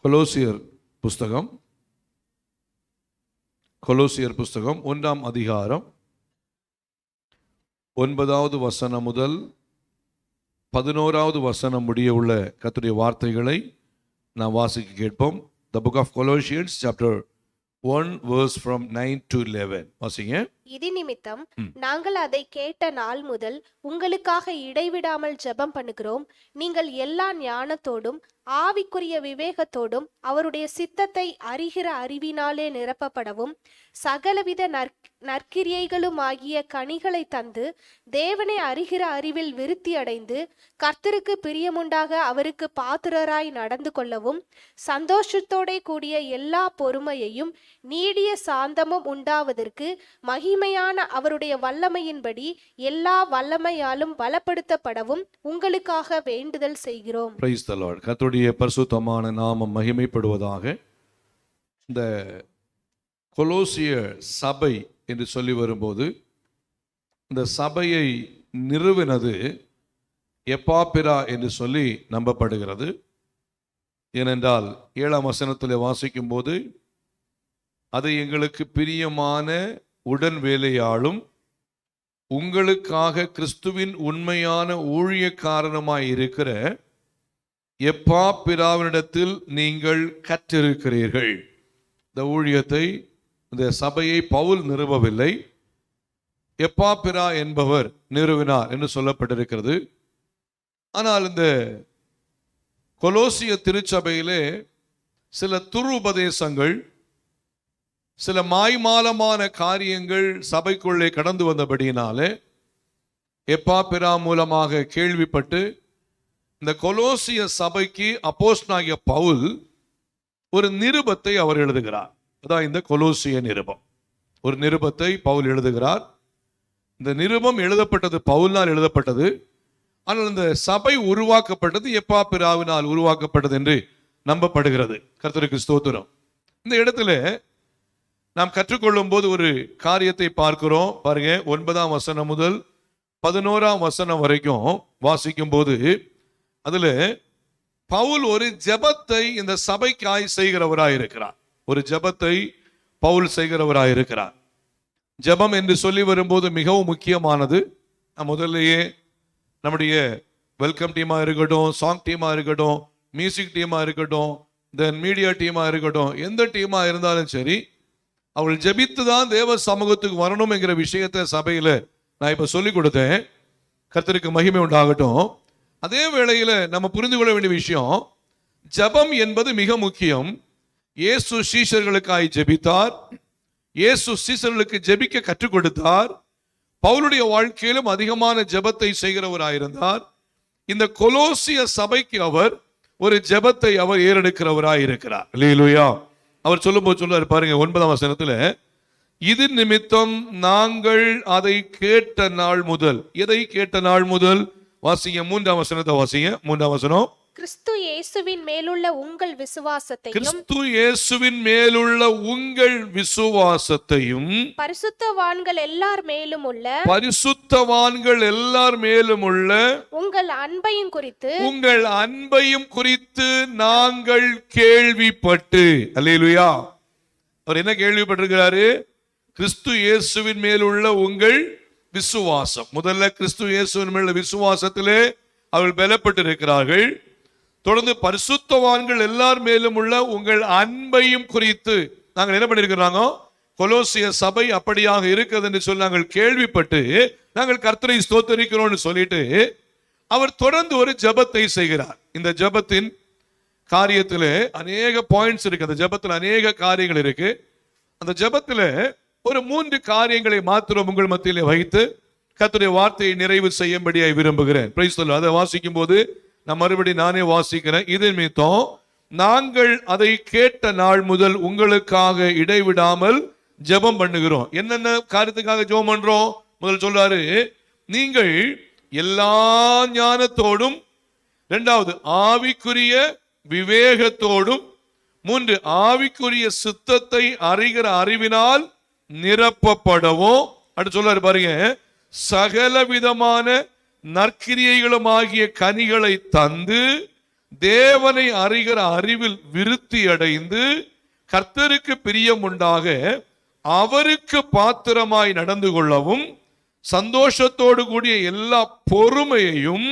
கொலோசியர் புஸ்தகம் 1ஆம் அதிகாரம் 9வது வசனம் முதல் 11வது வசனம் முடிய உள்ள கர்த்தருடைய வார்த்தைகளை நாம் வாசிக்க கேட்போம். The book of Colossians chapter 1 verse from 9 to 11 வாசிங்க. இது நிமித்தம் நாங்கள் அதை கேட்ட நாள் முதல் உங்களுக்காக இடைவிடாமல் ஜெபம் பண்ணுகிறோம். நீங்கள் எல்லா ஞானத்தோடும் ஆவிக்குரிய விவேகத்தோடும் அவருடைய சித்தத்தை அறிகிற அறிவினாலே நிரப்பப்படவும் சகலவித நற்கிரியைகளும் ஆகிய கனிகளை தந்து தேவனை அறிகிற அறிவில் விருத்தி அடைந்து கர்த்தருக்கு பிரியமுண்டாக அவருக்கு பாத்திரராய் நடந்து கொள்ளவும் சந்தோஷத்தோட கூடிய எல்லா பொறுமையையும் நீடிய சாந்தமும் உண்டாவதற்கு மகிமையான அவருடைய வல்லமையின்படி எல்லா வல்லமையாலும் பலப்படுத்தப்படவும் உங்களுக்காக வேண்டுதல் செய்கிறோம். Praise the Lord. கர்த்தருடைய பரிசுத்தமான நாமம் மகிமைப்படுவதாக. இந்த கொலோசிய சபை என்று சொல்லி வரும்போது இந்த சபையை நிறுவினது எப்பாப்பிரா என்று சொல்லி நம்பப்படுகிறது. ஏனென்றால் 7ஆம் வசனத்தில் வாசிக்கும் போது அது எங்களுக்கு பிரியமான உடன் வேலையாளும் உங்களுக்காக கிறிஸ்துவின் உண்மையான ஊழியக்காரனுமாய் இருக்கிற எப்பாப்பிராவினிடத்தில் நீங்கள் கற்றிருக்கிறீர்கள். இந்த ஊழியத்தை, இந்த சபையை பவுல் நிறுவவில்லை, எப்பாப்பிரா என்பவர் நிறுவினார் என்று சொல்லப்பட்டிருக்கிறது. ஆனால் இந்த கொலோசிய திருச்சபையிலே சில துருபதேசங்கள், சில மாய்மாலமான காரியங்கள் சபைக்குள்ளே கடந்து வந்தபடியினாலே எப்பாப்பிரா மூலமாக கேள்விப்பட்டு இந்த கொலோசிய சபைக்கு அப்போஸ்தலனாகிய பவுல் ஒரு நிருபத்தை அவர் எழுதுகிறார். அதான் இந்த கொலோசிய நிருபம். ஒரு நிருபத்தை பவுல் எழுதுகிறார். இந்த நிருபம் எழுதப்பட்டது பவுலினால் எழுதப்பட்டது. ஆனால் இந்த சபை உருவாக்கப்பட்டது எப்பாப்பிராவினால் உருவாக்கப்பட்டது என்று நம்பப்படுகிறது. கர்த்தருக்கு ஸ்தோத்திரம். இந்த இடத்துல நாம் கற்றுக்கொள்ளும் போது ஒரு காரியத்தை பார்க்கிறோம். பாருங்க, 9ஆம் வசனம் முதல் 11ஆம் வசனம் வரைக்கும் வாசிக்கும் போது அதுல பவுல் ஒரு ஜெபத்தை இந்த சபைக்காய் செய்கிறவராய் இருக்கிறார். ஒரு ஜெபத்தை பவுல் செய்கிறவராய் இருக்கிறார். ஜெபம் என்று சொல்லி வரும்போது மிகவும் முக்கியமானது. முதல்லையே நம்முடைய வெல்கம் டீமா இருக்கட்டும், சாங் டீமா இருக்கட்டும், மியூசிக் டீமா இருக்கட்டும், தென் மீடியா டீமா இருக்கட்டும், எந்த டீமா இருந்தாலும் சரி, அவள் ஜெபித்து தான் தேவ சமூகத்துக்கு வரணும் என்கிற விஷயத்தை சபையில நான் இப்ப சொல்லிக் கொடுத்தேன். கர்த்தருக்கு மகிமை உண்டாகட்டும். அதே வேளையில நம்ம புரிந்து கொள்ள வேண்டிய விஷயம், ஜெபம் என்பது மிக முக்கியம். இயேசு சீஷர்களுக்காய் ஜெபித்தார். இயேசு சீஷர்களுக்கு ஜெபிக்க கற்றுக் கொடுத்தார். பவுலுடைய வாழ்க்கையிலும் அதிகமான ஜெபத்தை செய்கிறவராயிருந்தார். இந்த கொலோசிய சபைக்கு அவர் ஒரு ஜெபத்தை அவர் ஏறெடுக்கிறவராய் இருக்கிறார். அல்லேலூயா. அவர் சொல்லும்போது சொல்றாரு பாருங்க, 9ஆம் வசனத்துல, இது நிமித்தம் நாங்கள் அதை கேட்ட நாள் முதல். எதை கேட்ட நாள் முதல்? வாசிங்க 3ஆம் வசனத்தை வாசிங்க. 3ஆம் வசனம். கிறிஸ்து இயேசுவின் மேலுள்ள உங்கள் விசுவாசத்தையும், கிறிஸ்து இயேசுவின் மேலுள்ள உங்கள் விசுவாசத்தையும், பரிசுத்தவான்கள் எல்லார் மேலும் உள்ள, பரிசுத்தவான்கள் எல்லார் மேலும் உள்ள உங்கள் அன்பையும் குறித்து, உங்கள் அன்பையும் குறித்து நாங்கள் கேள்விப்பட்டு. அல்லேலூயா. அவர் என்ன கேள்விப்பட்டிருக்கிறாரு? கிறிஸ்து இயேசுவின் மேலுள்ள உங்கள் விசுவாசம். முதல்ல கிறிஸ்து இயேசுவின் மேல் விசுவாசத்திலே அவர்கள் பலப்பட்டு இருக்கிறார்கள். தொடர்ந்து பரிசுத்தவான்கள் எல்லார் மேலும் உள்ள உங்கள் அன்பையும் குறித்து நாங்கள் என்ன பண்ணிருக்கிறாங்க? கொலோசிய சபை அப்படியாக இருக்கிறது என்று சொல்லி நாங்கள் கேள்விப்பட்டு நாங்கள் கர்த்தரை ஸ்தோத்தரிக்கிறோம்னு சொல்லிட்டு அவர் தொடர்ந்து ஒரு ஜெபத்தை செய்கிறார். இந்த ஜெபத்தின் காரியத்திலே அநேக பாயிண்ட்ஸ் இருக்கு. அந்த ஜெபத்தில் அநேக காரியங்கள் இருக்கு. அந்த ஜெபத்தில் ஒரு 3 காரியங்களை மாத்திரம் உங்கள் மத்தியிலே வைத்து கர்த்தருடைய வார்த்தையை நிறைவு செய்யும்படியாய் விரும்புகிறேன். Price the Lord. அதை வாசிக்கும் போது நான் மறுபடியும் நானே வாசிக்கிறேன். இது நிமித்தம் நாங்கள் அதை கேட்ட நாள் முதல் உங்களுக்காக இடைவிடாமல் ஜெபம் பண்ணுகிறோம். என்னென்ன காரியத்துக்காக ஜெபம் பண்றோம்? முதல் சொல்றாரு, நீங்கள் எல்லா ஞானத்தோடும், 2வது ஆவிக்குரிய விவேகத்தோடும், 3 ஆவிக்குரிய சித்தத்தை அறிகிற அறிவினால் நிரப்பப்படவும். அடுத்து சொல்றாரு பாருங்க, சகல விதமான நற்கிரியைகளும் ஆகிய கனிகளை தந்து தேவனை அறிகிற அறிவில் விருத்தி அடைந்து கர்த்தருக்கு பிரியம் உண்டாக அவருக்கு பாத்திரமாய் நடந்து கொள்ளவும் சந்தோஷத்தோடு கூடிய எல்லா பொறுமையையும்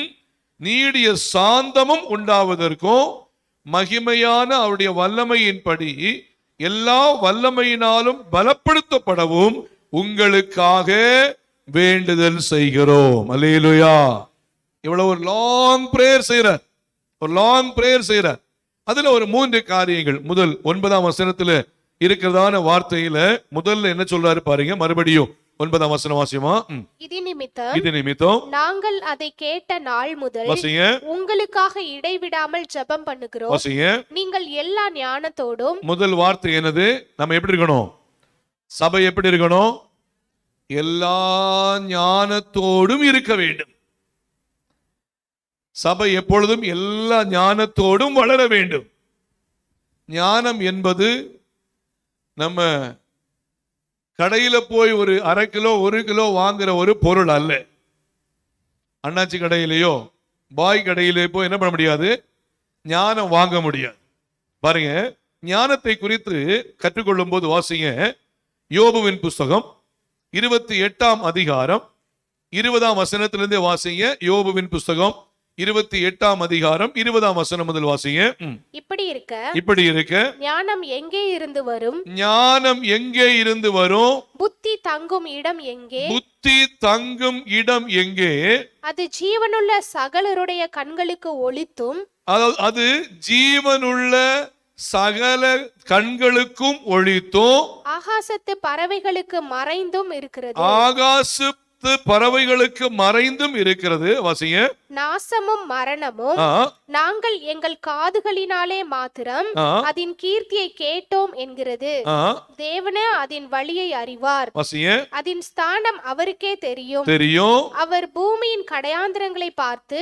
நீடிய சாந்தமும் உண்டாவதற்கும் மகிமையான அவருடைய வல்லமையின்படி எல்லா வல்லமையினாலும் பலப்படுத்தப்படவும் உங்களுக்காக வேண்டுதல் செய்கிறோம். அல்லேலூயா. இவ்வளவு ஒரு லாங் பிரேயர் செய்யறார், ஒரு லாங் பிரேயர் செய்யறார். அதுல ஒரு 3 காரியங்கள். முதல் 9ஆம் வசனத்துல இருக்கிறதான வார்த்தையில முதல்ல என்ன சொல்றாரு பாருங்க. மறுபடியும் 9ஆம் வசனம் வாசியமா. இது நிமித்தம் நாங்கள் அதை கேட்ட நாள் முதல் உங்களுக்காக இடைவிடாமல் ஜெபம் பண்ணுகிறோம். நீங்கள் எல்லா ஞானத்தோடும். முதல் வார்த்தை என்னது? நம்ம எப்படி இருக்கணும்? சபை எப்படி இருக்கணும்? எல்லா ஞானத்தோடும் இருக்க வேண்டும். சபை எப்பொழுதும் எல்லா ஞானத்தோடும் வளர வேண்டும். ஞானம் என்பது நம்ம கடையில போய் ஒரு 1/2 கிலோ 1 கிலோ வாங்குற ஒரு பொருள் அல்ல. அண்ணாச்சி கடையிலேயோ பாய் கடையிலே போய் என்ன பண்ண முடியாது? ஞானம் வாங்க முடியாது. பாருங்க, ஞானத்தை குறித்து கற்றுக்கொள்ளும் போது வாசிங்க. யோபுவின் புஸ்தகம் 28ஆம் அதிகாரம் 20ஆம் வசனத்திலிருந்தே வாசிங்க. யோபுவின் புஸ்தகம் 28ஆம் அதிகாரம் 20ஆம் வசனம் முதல் வாசிங்க. இப்படி இருக்க ஞானம் எங்கே இருந்து வரும்? ஞானம் எங்கே இருந்து வரும்? புத்தி தங்கும் இடம் எங்கே? புத்தி தங்கும் இடம் எங்கே? அது ஜீவனுள்ள சகலருடைய கண்களுக்கு ஒளித்தும். அது ஜீவனுள்ள சகல கண்களுக்கும் ஒளித்தும் ஆகாசத்து பறவைகளுக்கு மறைந்தும் இருக்கிறது. ஆகாசத்து பறவைகளுக்கு மறைந்தும் இருக்கிறது. வாசிங்க. நாசமும் மரணமும் நாங்கள் எங்கள் காதுகளினாலே மாத்திரம் அதன் கீர்த்தியை கேட்டோம் என்கிறது. தேவனே அதன் வழியை அறிவார். அதன் ஸ்தானம் அவருக்கே தெரியும். அவர் பூமியின் கடையாந்திரங்களை பார்த்து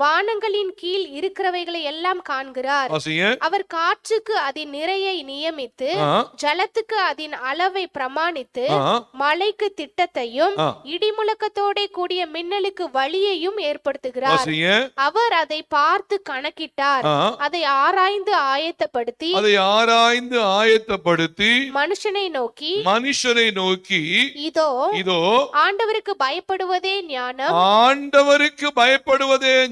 வானங்களின் கீழ் இருக்கிறவைகளை எல்லாம் காண்கிறார். அவர் காற்றுக்கு அதன் நிறையை நியமித்து ஜலத்துக்கு அதன் அளவை பிரமாணித்து மழைக்கு திட்டத்தையும் இடிமுழக்கத்தோட கூடிய மின்னலுக்கு வழியையும் ஏற்படுத்துகிறார். அவர் அதை பார்த்து கணக்கிட்டார். அதை ஆராய்ந்து ஆயத்தப்படுத்தி மனுஷனை நோக்கி இதோ ஆண்டவருக்கு பயப்படுவதே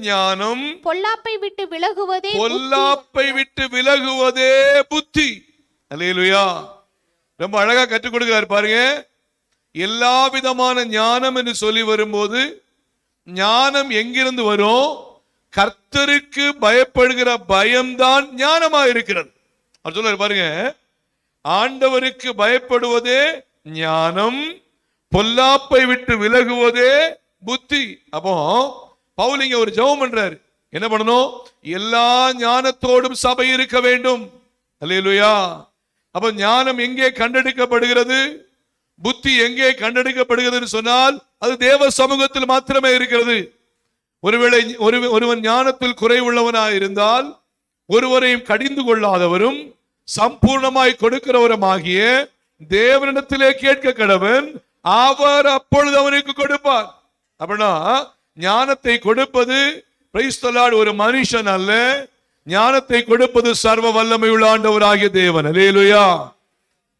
ஞானம். பொல்லாப்பை விட்டு விலகுவதே புத்தி. அல்லேலூயா. ரொம்ப அழகா கற்றுக் கொடுக்கிறார் பாருங்க. எல்லா விதமான ஞானம் என்று சொல்லி வரும்போது ஞானம் எங்கிருந்து வரும்? கர்த்தருக்கு பயப்படுகிற பயம்தான் ஞானமா இருக்கிறது. அவர் சொல்றாரு பாருங்க, ஆண்டவருக்கு பயப்படுவதே ஞானம், பொல்லாப்பை விட்டு விலகுவதே புத்தி. அப்போ பவுல் இங்க ஒரு ஜெபம் பண்றாரு. என்ன பண்ணணும்? எல்லா ஞானத்தோடும் சபை இருக்க வேண்டும். அல்லேலூயா. அப்ப ஞானம் எங்கே கண்டெடுக்கப்படுகிறது? புத்தி எங்கே கண்டெடுக்கப்படுகிறது சொன்னால் அது தேவ சமூகத்தில் மாத்திரமே இருக்கிறது. ஒருவேளை ஒருவன் ஞானத்தில் குறைவுள்ளவனாய் இருந்தால் ஒருவரையும் கடிந்து கொள்ளாதவரும் சம்பூர்ணமாய் கொடுக்கிறவருமாகிய தேவனிடத்திலே கேட்க கடவன், அவர் அப்பொழுது அவனுக்கு கொடுப்பார். அப்படின்னா ஞானத்தை கொடுப்பது பிரைஸ் தி லார்ட் ஒரு மனுஷன் அல்ல, ஞானத்தை கொடுப்பது சர்வ வல்லமை உள்ள ஆண்டவராகிய தேவன். அல்லேலூயா.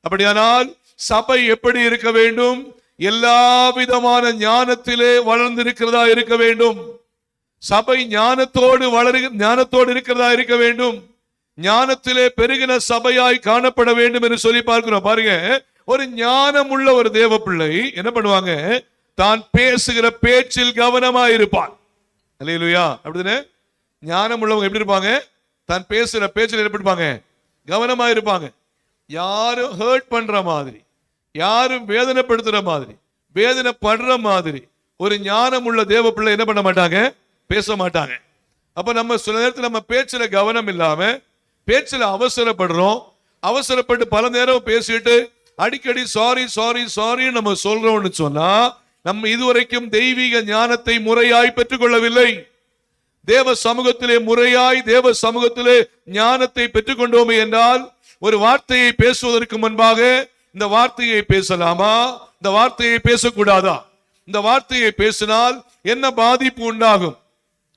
அப்படியானால் சபை எப்படி இருக்க வேண்டும்? எல்லா விதமான ஞானத்திலே வளர்ந்திருக்கிறதா இருக்க வேண்டும். சபை ஞானத்தோடு இருக்கிறதா இருக்க வேண்டும். ஞானத்திலே பெருகின சபையாய் காணப்பட வேண்டும் என்று சொல்லி பார்க்கிறோம். பாருங்க, ஒரு ஞானம் உள்ள ஒரு தேவ பிள்ளை என்ன பண்ணுவாங்க? தான் பேசுகிற பேச்சில் கவனமா இருப்பான். அல்லேலூயா. அப்படிதானே? ஞானம் உள்ளவங்க எப்படி இருப்பாங்க? தான் பேசுகிற பேச்சில் எப்படி இருப்பாங்க? கவனமா இருப்பாங்க. யாரும் ஹர்ட் பண்ற மாதிரி, யாரும் வேதனைப்படுத்துற மாதிரி, வேதனைப்படுற மாதிரி ஒரு ஞானம் உள்ள தேவ பிள்ளை என்ன பண்ண மாட்டாங்க? பேச மாட்டாங்க. அப்ப நம்ம சில நேரத்தில் நம்ம பேச்சுல கவனம் இல்லாம பேச்சுல அவசரப்பட்டு பல நேரம் பேசிட்டு அடிக்கடி சாரி சாரி சாரி நம்ம சொல்றோம்னு சொன்னா நம்ம இதுவரைக்கும் தெய்வீக ஞானத்தை முறையாய் பெற்றுக்கொள்ளவில்லை. தேவ சமூகத்திலே முறையாய் தேவ சமூகத்திலே ஞானத்தை பெற்றுக்கொண்டோமே என்றால் ஒரு வார்த்தையை பேசுவதற்கு முன்பாக இந்த வார்த்தையை பேசலாமா, இந்த வார்த்தையை பேசக்கூடாதா, இந்த வார்த்தையை பேசினால் என்ன பாதிப்பு உண்டாகும்,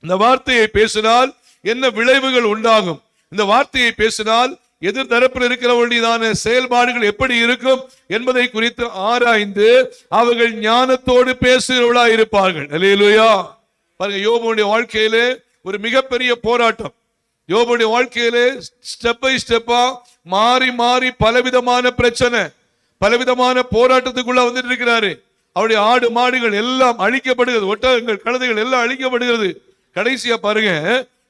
இந்த வார்த்தையை பேசினால் என்ன விளைவுகள் உண்டாகும், இந்த வார்த்தையை பேசினால் எதிர் தரப்பில் இருக்கிறவர்களுடையதான செயல்பாடுகள் எப்படி இருக்கும் என்பதை குறித்து ஆராய்ந்து அவர்கள் ஞானத்தோடு பேசுகிறவர்களா இருப்பார்கள். அல்லேலூயா. பாருங்க, யோபுடைய வாழ்க்கையிலே ஒரு மிகப்பெரிய போராட்டம். யோபுடைய வாழ்க்கையிலே ஸ்டெப் பை ஸ்டெப்பா மாறி மாறி பலவிதமான பிரச்சனை, பலவிதமான போராட்டத்துக்குள்ள வந்துட்டு இருக்கிறாரு. அவருடைய ஆடு மாடுகள் எல்லாம் அழிக்கப்படுகிறது, ஒட்டகங்கள் கழுதைகள் எல்லாம் அழிக்கப்படுகிறது. கடைசியா பாருங்க,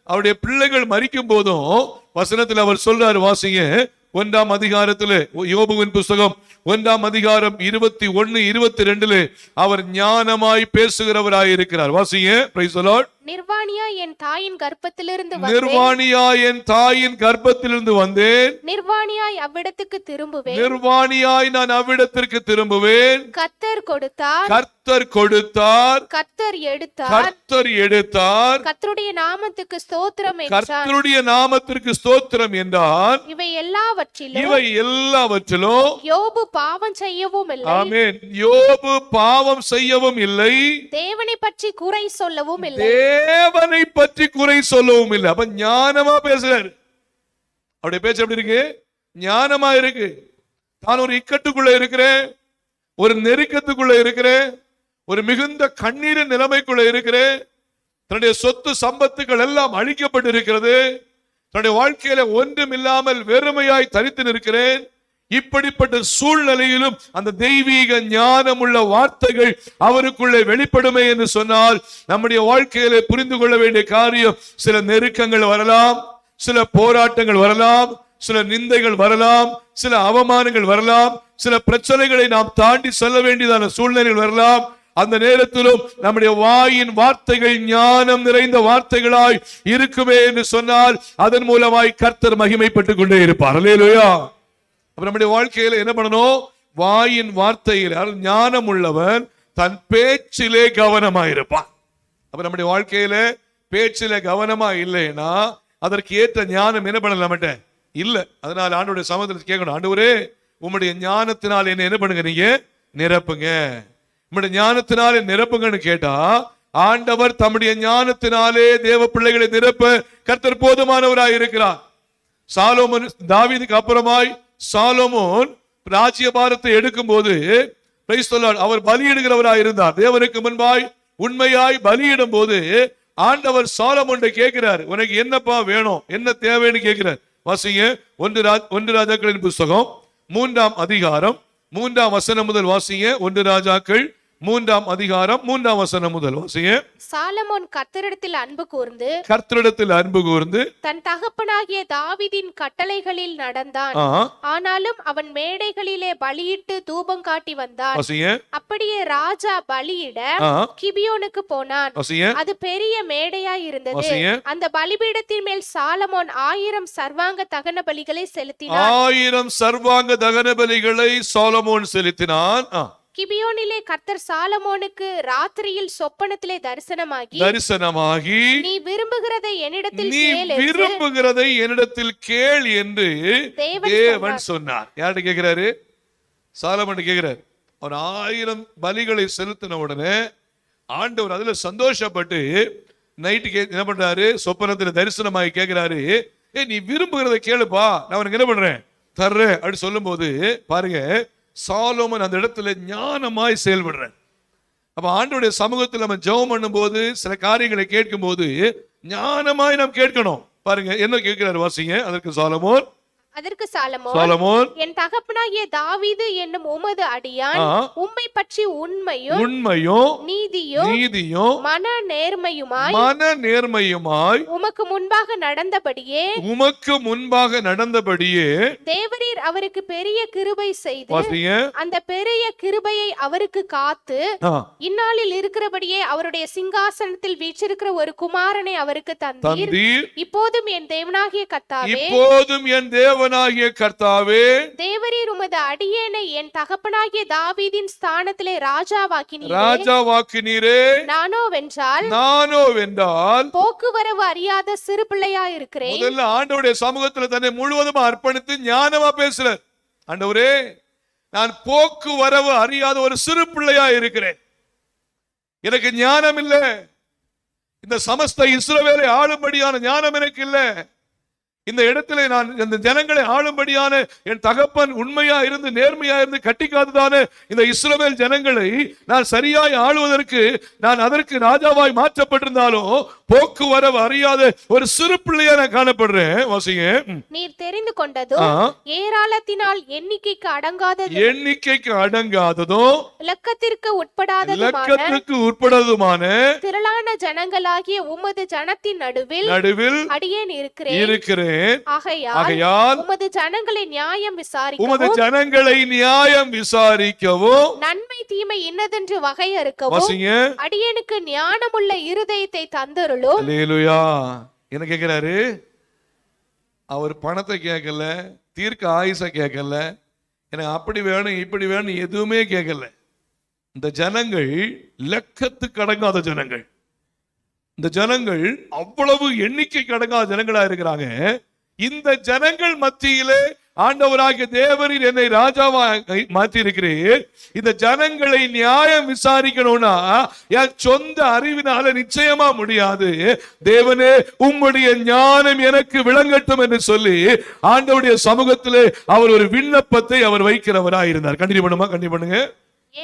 அவருடைய பிள்ளைகள் மரிக்கும் போதும் வசனத்தில் அவர் சொல்றாரு, வாசிங்க 1ஆம் அதிகாரத்திலே, யோபுவின் புஸ்தகம் 1ஆம் அதிகாரம் 21, 22 அவர் ஞானமாய் பேசுகிறவராய் இருக்கிறார். வாசிங்க. Price the Lord. நிர்வாணியா என் தாயின் கர்ப்பத்திலிருந்து வந்தேன், நிர்வாணியா என் தாயின் கர்ப்பத்திலிருந்து வந்தேன், நிர்வாணியாய் அவ்விடத்துக்கு திரும்புவேன், நிர்வாணியாய் நான் அவ்விடத்திற்கு திரும்புவேன். கர்த்தர் கொடுத்தார், கர்த்தர் கொடுத்தார், கர்த்தர் எடுத்தார், கர்த்தர் எடுத்தார், கர்த்தருடைய நாமத்துக்கு ஸ்தோத்திரம் என்றார். கர்த்தருடைய நாமத்திற்கு ஸ்தோத்திரம் என்றார். இவை எல்லாவற்றிலும் யோபு பாவம் செய்யவும் இல்லை, ஆமென், யோபு பாவம் செய்யவும் இல்லை, தேவனை பற்றி குறை சொல்லவும் இல்லை, தேவனை பற்றி குறை சொல்லவும் இல்லை. அப்ப ஞானமா பேசுறாரு. அவருடைய பேச்சு எப்படி இருக்கு? ஞானமா இருக்கு. நான் ஒரு இக்கட்டுக்குள்ள இருக்கிறேன், ஒரு நெருக்கத்துக்குள்ள இருக்கிறேன், ஒரு மிகுந்த கண்ணீரின் நிலைமைக்குள்ள இருக்கிறேன், தன்னுடைய சொத்து சம்பத்துகள் எல்லாம் அழிக்கப்பட்டு இருக்கிறது, தன்னுடைய வாழ்க்கையில ஒன்றும் இல்லாமல் வெறுமையாய் தரித்து நிற்கிறேன். இப்படிப்பட்ட சூழ்நிலையிலும் அந்த தெய்வீக ஞானமுள்ள வார்த்தைகள் அவருக்குள்ளே வெளிப்படுமே என்று சொன்னால், நம்முடைய வாழ்க்கையில புரிந்து கொள்ள வேண்டிய காரியம், சில நெருக்கங்கள் வரலாம், சில போராட்டங்கள் வரலாம், சில நிந்தைகள் வரலாம், சில அவமானங்கள் வரலாம், சில பிரச்சனைகளை நாம் தாண்டி செல்ல வேண்டியதான சூழ்நிலைகள் வரலாம். அந்த நேரத்திலும் நம்முடைய வாயின் வார்த்தைகள் ஞானம் நிறைந்த வார்த்தைகளாய் இருக்குமே என்று சொன்னால், அதன் மூலமாய் கர்த்தர் மகிமைப்பட்டுக் கொண்டே இருப்பார். அல்லேலூயா. அப்ப நம்முடைய வாழ்க்கையில என்ன பண்ணணும்? வாயின் வார்த்தையில் ஞானம் உள்ளவன் தன் பேச்சிலே கவனமாயிருப்பான். அப்ப நம்முடைய வாழ்க்கையில பேச்சில கவனமா இல்லைன்னா அதற்கு ஏற்ற ஞானம் என்ன பண்ணல நம்மகிட்ட இல்ல. அதனால ஆண்டவருடைய சமூகத்தில் கேட்கணும், ஆண்டவரே உம்முடைய ஞானத்தினால் என்ன பண்ணுங்க, நீங்க நிரப்புங்க, உம்முடைய ஞானத்தினாலே நிரப்புங்கன்னு கேட்டா, ஆண்டவர் தம்முடைய ஞானத்தினாலே தேவ பிள்ளைகளை நிரப்ப கர்த்தர் போதுமானவராய் இருக்கிறார். சாலோமோன், தாவீதுக்கு அப்புறமாய் சாலோமோன் ராஜ்யபாரத்தை எடுக்கும் போது அவர் பலியிடுகிறவராய் இருந்தார். தேவனுக்கு முன்பாய் உண்மையாய் பலியிடும் போது ஆண்டவர் சாலோமோனை கேட்கிறார், உனக்கு என்னப்பா வேணும், என்ன தேவைன்னு கேட்கிறார். வாசிங்க 1 ராஜாக்களின் புஸ்தகம் 3ஆம் அதிகாரம் 3ஆம் வசனம் முதல் வாசிங்க. 1 ராஜாக்கள் 3ஆம் அதிகாரம் 3ஆம் வசனம் முதல் வாசிங்க. சாலமோன் கர்த்தரிடத்தில் அன்பு கூர்ந்து தன் தகப்பனாகிய தாவீதின் கட்டளைகளில் நடந்தான். ஆனாலும் அவன் மேடைகளிலே பலியிட்டு தூபம் காட்டி வந்தான். அப்படியே ராஜா பலியிட கிபியோனுக்கு போனான். அது பெரிய மேடையாய் இருந்தது. அந்த பலிபீடத்தின் மேல் சாலமோன் 1000 சர்வாங்க தகன பலிகளை செலுத்தினான். 1000 சர்வாங்க தகன பலிகளை சாலமோன் செலுத்தினான். கிபியோனிலே கர்த்தர் சாலமோனுக்கு ராத்திரியில் சொப்பனத்திலே தரிசனமாகி நீ விரும்புகிறதை என்னிடத்தில் கேள் என்று தேவன் சொன்னார். யார்கிட்ட கேட்கிறாரு? சாலமோன் கேட்கிறார். அவர் 1000 பலிகளை செலுத்தின உடனே ஆண்டவர் அதுல சந்தோஷப்பட்டு நைட்டு என்ன பண்றாரு? சொப்பனத்துல தரிசனமாகி கேட்கிறாரு, நீ விரும்புகிறதை கேளுப்பா, நான் உனக்கு என்ன பண்றேன், தர்றேன் அப்படி சொல்லும் போது பாருங்க, சாலோமன் அந்த இடத்துல ஞானமாய் செயல்படுற. அப்ப ஆண்டவருடைய சமூகத்தில் நம்ம ஜெபம் பண்ணும் போது, சில காரியங்களை கேட்கும் போது ஞானமாய் நாம் கேட்கணும். பாருங்க என்ன கேட்கிறார், வாசிங்க. அதற்கு சாலமோன் என் தகப்பனாகிய தாவீது என்னும் உமது அடியான் உம்மை பற்றி உண்மையும் நீதியும் மன நேர்மையுமாய் உமக்கு முன்பாக நடந்தபடியே தேவரீர் அவருக்கு பெரிய கிருபை செய்து அந்த பெரிய கிருபையை அவருக்கு காத்து இந்நாளில் இருக்கிறபடியே அவருடைய சிங்காசனத்தில் வீற்றிருக்கிற ஒரு குமாரனை அவருக்கு தந்தீர். இப்போதும் என் தேவனாகிய கர்த்தாவே தேவரீர் உமது அடியேனை என் தகப்பனாகிய தாவீதின் ஸ்தானத்திலே ராஜாவாக்கினீரே. நானோ வென்றால் போக்குவரவு அறியாத சிறு பிள்ளையா இருக்கிறேன். முதல்ல ஆண்டவருடைய சமூகத்தில் தன்னை முழுவதும் அர்ப்பணித்து ஞானமா பேசுற. ஆண்டவரே, நான் போக்குவரவு அறியாத ஒரு சிறு பிள்ளையா இருக்கிறேன், எனக்கு ஞானம் இல்லை, இந்த சமஸ்த இஸ்ரவேலை ஆளும்படியான ஞானம் எனக்கு இல்ல. இந்த இடத்துல நான் இந்த ஜனங்களை ஆளும்படியான என் தகப்பன் உண்மையா இருந்து நேர்மையா இருந்து கட்டிக்காததான இந்த இஸ்ரவேல் ஜனங்களை நான் சரியாய் ஆளுவதற்கு நான் அதற்கு ராஜாவாய் மாற்றப்பட்டிருந்தாலும் போக்குவரவு அறியாத ஒரு சிறு பிள்ளையா நான் காணப்படுறேன். வாசிங்க. நீர் தெரிந்து கொண்டதும் ஏராளத்தினால் எண்ணிக்கைக்கு அடங்காததும் லக்கத்திற்கு உட்படாததுமான திரளான ஜனங்களாகிய உமது ஜனத்தின் நடுவில் அடியேன் இருக்கிறேன். ஆகையால் உமது ஜனங்களை நியாயம் விசாரிக்கவும் நன்மை தீமை இன்னதென்று வகையறுக்கவும் அடியேனுக்கு ஞானமுள்ள இருதயத்தை தந்தருளும். அல்லேலூயா. என்ன கேட்கிறாரு? அவர் பணத்தை கேட்கல, தீர்க்க ஆயுச கேட்கல, எனக்கு அப்படி வேணும் இப்படி வேணும் எதுவுமே கேட்கல. இந்த ஜனங்கள் லக்கத்துக்கு அடங்காத ஜனங்கள். இந்த ஜனங்கள் அவ்வளவு எண்ணிக்கைக்கு அடங்காத ஜனங்களா இருக்கிறாங்க. இந்த ஜனங்கள் மத்தியிலே ஆண்டவராகிய தேவரீர் என்னை ராஜாவா மாற்றி இருக்கிறேன். இந்த ஜனங்களை நியாயம் விசாரிக்கணும்னா என் சொந்த அறிவினால நிச்சயமா முடியாது. தேவனே உம்முடைய ஞானம் எனக்கு விளங்கட்டும் என்று சொல்லி ஆண்டவருடைய சமூகத்திலே அவர் ஒரு விண்ணப்பத்தை அவர் வைக்கிறவராய் இருந்தார். கண்டிப்பா பண்ணுங்க.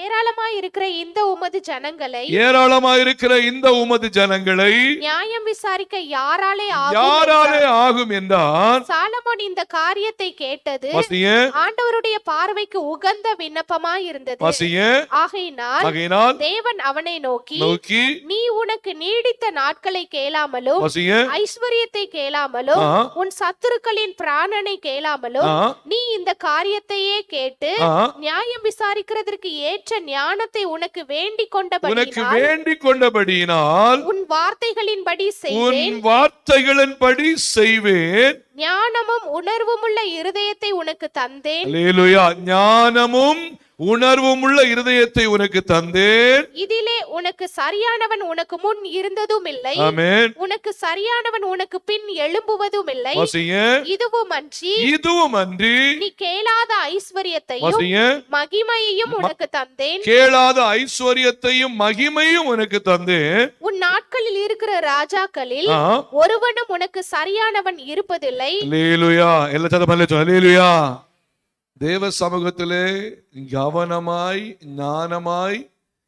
ஏராளமாய் இருக்கிற இந்த உமது ஜனங்களை நியாயம் விசாரிக்க யாராலே ஆகும் என்றால் சாலமோன் இந்த காரியத்தை கேட்டது ஆண்டவருடைய பார்வைக்கு உகந்த விண்ணப்பமாய் இருந்தது. ஆகையினால் தேவன் அவனை நோக்கி நீ உனக்கு நீடித்த நாட்களை கேளாமலும் ஐஸ்வர்யத்தை கேளாமலும் உன் சத்துருக்களின் பிராணனை கேளாமலும் நீ இந்த காரியத்தையே கேட்டு நியாயம் விசாரிக்கிறதற்கு ஞானத்தை உனக்கு வேண்டிக் கொண்டபடியினால் உன் வார்த்தைகளின்படி செய்வேன். ஞானமும் உணர்வும் உள்ள இருதயத்தை உனக்கு தந்தேன். அல்லேலூயா. ஞானமும் உணர்வும் உள்ள இருதயத்தை உனக்கு தந்தேன். இதிலே உனக்கு சரியானவன் உனக்கு முன் இருந்ததும் இல்லை, உனக்கு சரியானவன் உனக்கு பின் எழும்புவதும் இல்லை. இதுவும் அன்றி நீ கேளாத ஐஸ்வர்யத்தையும் மகிமையையும் உனக்கு தந்தேன். உனக்கு தந்தேன். உன் நாட்களில் இருக்கிற ராஜாக்களில் ஒருவனும் உனக்கு சரியானவன் இருப்பதில்லை. அல்லேலூயா. அல்லேலூயா. தேவ சமூகத்திலே கவனமாய் ஞானமாய்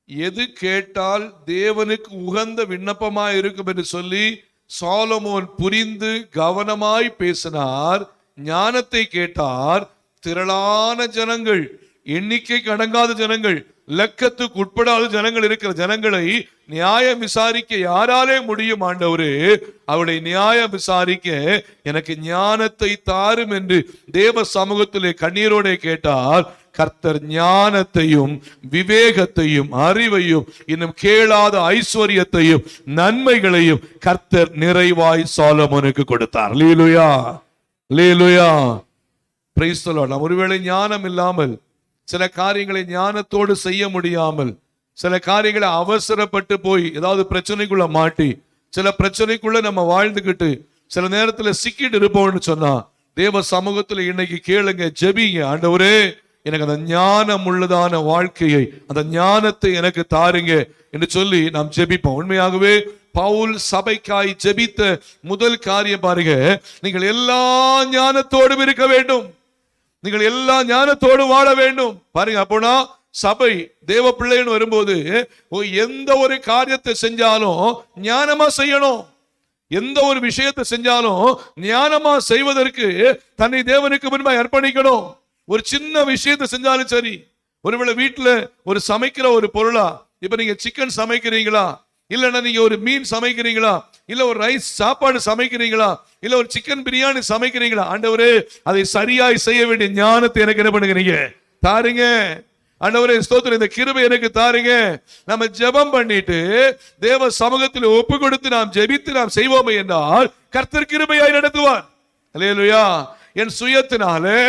எது கேட்டால் தேவனுக்கு உகந்த விண்ணப்பமாய் இருக்கும் என்று சொல்லி சாலமோன் புரிந்து கவனமாய் பேசினார். ஞானத்தை கேட்டார். திரளான ஜனங்கள், எண்ணிக்கைக்கு அடங்காத ஜனங்கள், லக்கத்துக்கு உட்படாத ஜனங்கள் இருக்கிற ஜனங்களை நியாயம் விசாரிக்க யாராலே முடியும்? ஆண்டவரே, அவருடைய நியாயம் விசாரிக்க எனக்கு ஞானத்தை தாரும் என்று தேவ சமூகத்திலே கண்ணீரோட கேட்டால் கர்த்தர் ஞானத்தையும் விவேகத்தையும் அறிவையும் இன்னும் கேளாத ஐஸ்வர்யத்தையும் நன்மைகளையும் கர்த்தர் நிறைவாய் சாலமோனுக்கு கொடுத்தார். அல்லேலூயா. அல்லேலூயா. Praise the lord. ஒருவேளை ஞானம் இல்லாமல் சில காரியங்களை ஞானத்தோடு செய்ய முடியாமல், சில காரியங்களை அவசரப்பட்டு போய் ஏதாவது பிரச்சனைக்குள்ள மாட்டி, சில பிரச்சனைக்குள்ள நம்ம வாழ்ந்துகிட்டு சில நேரத்துல சிக்கிட்டு இருப்போம்னு சொன்னா தேவ சமூகத்துல இன்னைக்கு கேளுங்க, ஜெபிங்க. ஆண்டவரே, எனக்கு அந்த ஞானம் உள்ளதான வாழ்க்கையை, அந்த ஞானத்தை எனக்கு தாருங்க என்று சொல்லி நாம் ஜெபிப்போம். உண்மையாகவே பவுல் சபைக்காய் ஜெபித்த முதல் காரியம் பாருங்க, நீங்கள் எல்லா ஞானத்தோடும் இருக்க வேண்டும், நீங்கள் எல்லா ஞானத்தோடு வாழ வேண்டும். பாருங்க, அப்போனா சபை தேவ பிள்ளைன்னு வரும்போது எந்த ஒரு காரியத்தை செஞ்சாலும் ஞானமா செய்யணும். எந்த ஒரு விஷயத்தை செஞ்சாலும் ஞானமா செய்வதற்கு தன்னை தேவனுக்கு முன்பாக அர்ப்பணிக்கணும். ஒரு சின்ன விஷயத்தை செஞ்சாலும் சரி, ஒருவேளை வீட்டுல ஒரு சமைக்கிற ஒரு பொருளா, இப்ப நீங்க சிக்கன் சமைக்கிறீங்களா, இல்லன்னா நீங்க ஒரு மீன் சமைக்கிறீங்களா, இல்ல ஒரு ரைஸ் சாப்பாடு சமைக்கிறீங்களா, இல்ல ஒரு சிக்கன் பிரியாணி சமைக்கிறீங்களா, ஆண்டவரே அதை சரியாய் செய்ய வேண்டிய ஞானத்தை எனக்கு என்ன பண்ணுங்க தாருங்க. ஆண்டவரே ஸ்தோத்திரம், இந்த கிருபை எனக்கு தாருங்க. நம்ம ஜெபம் பண்ணிட்டு தேவ சமூகத்தில் ஒப்பு கொடுத்து நாம் ஜெபித்து நாம் செய்வோமே என்றால் கர்த்தர் கிருபையாய் நடத்துவார். அல்லேலூயா. என் சுயத்தினாலே,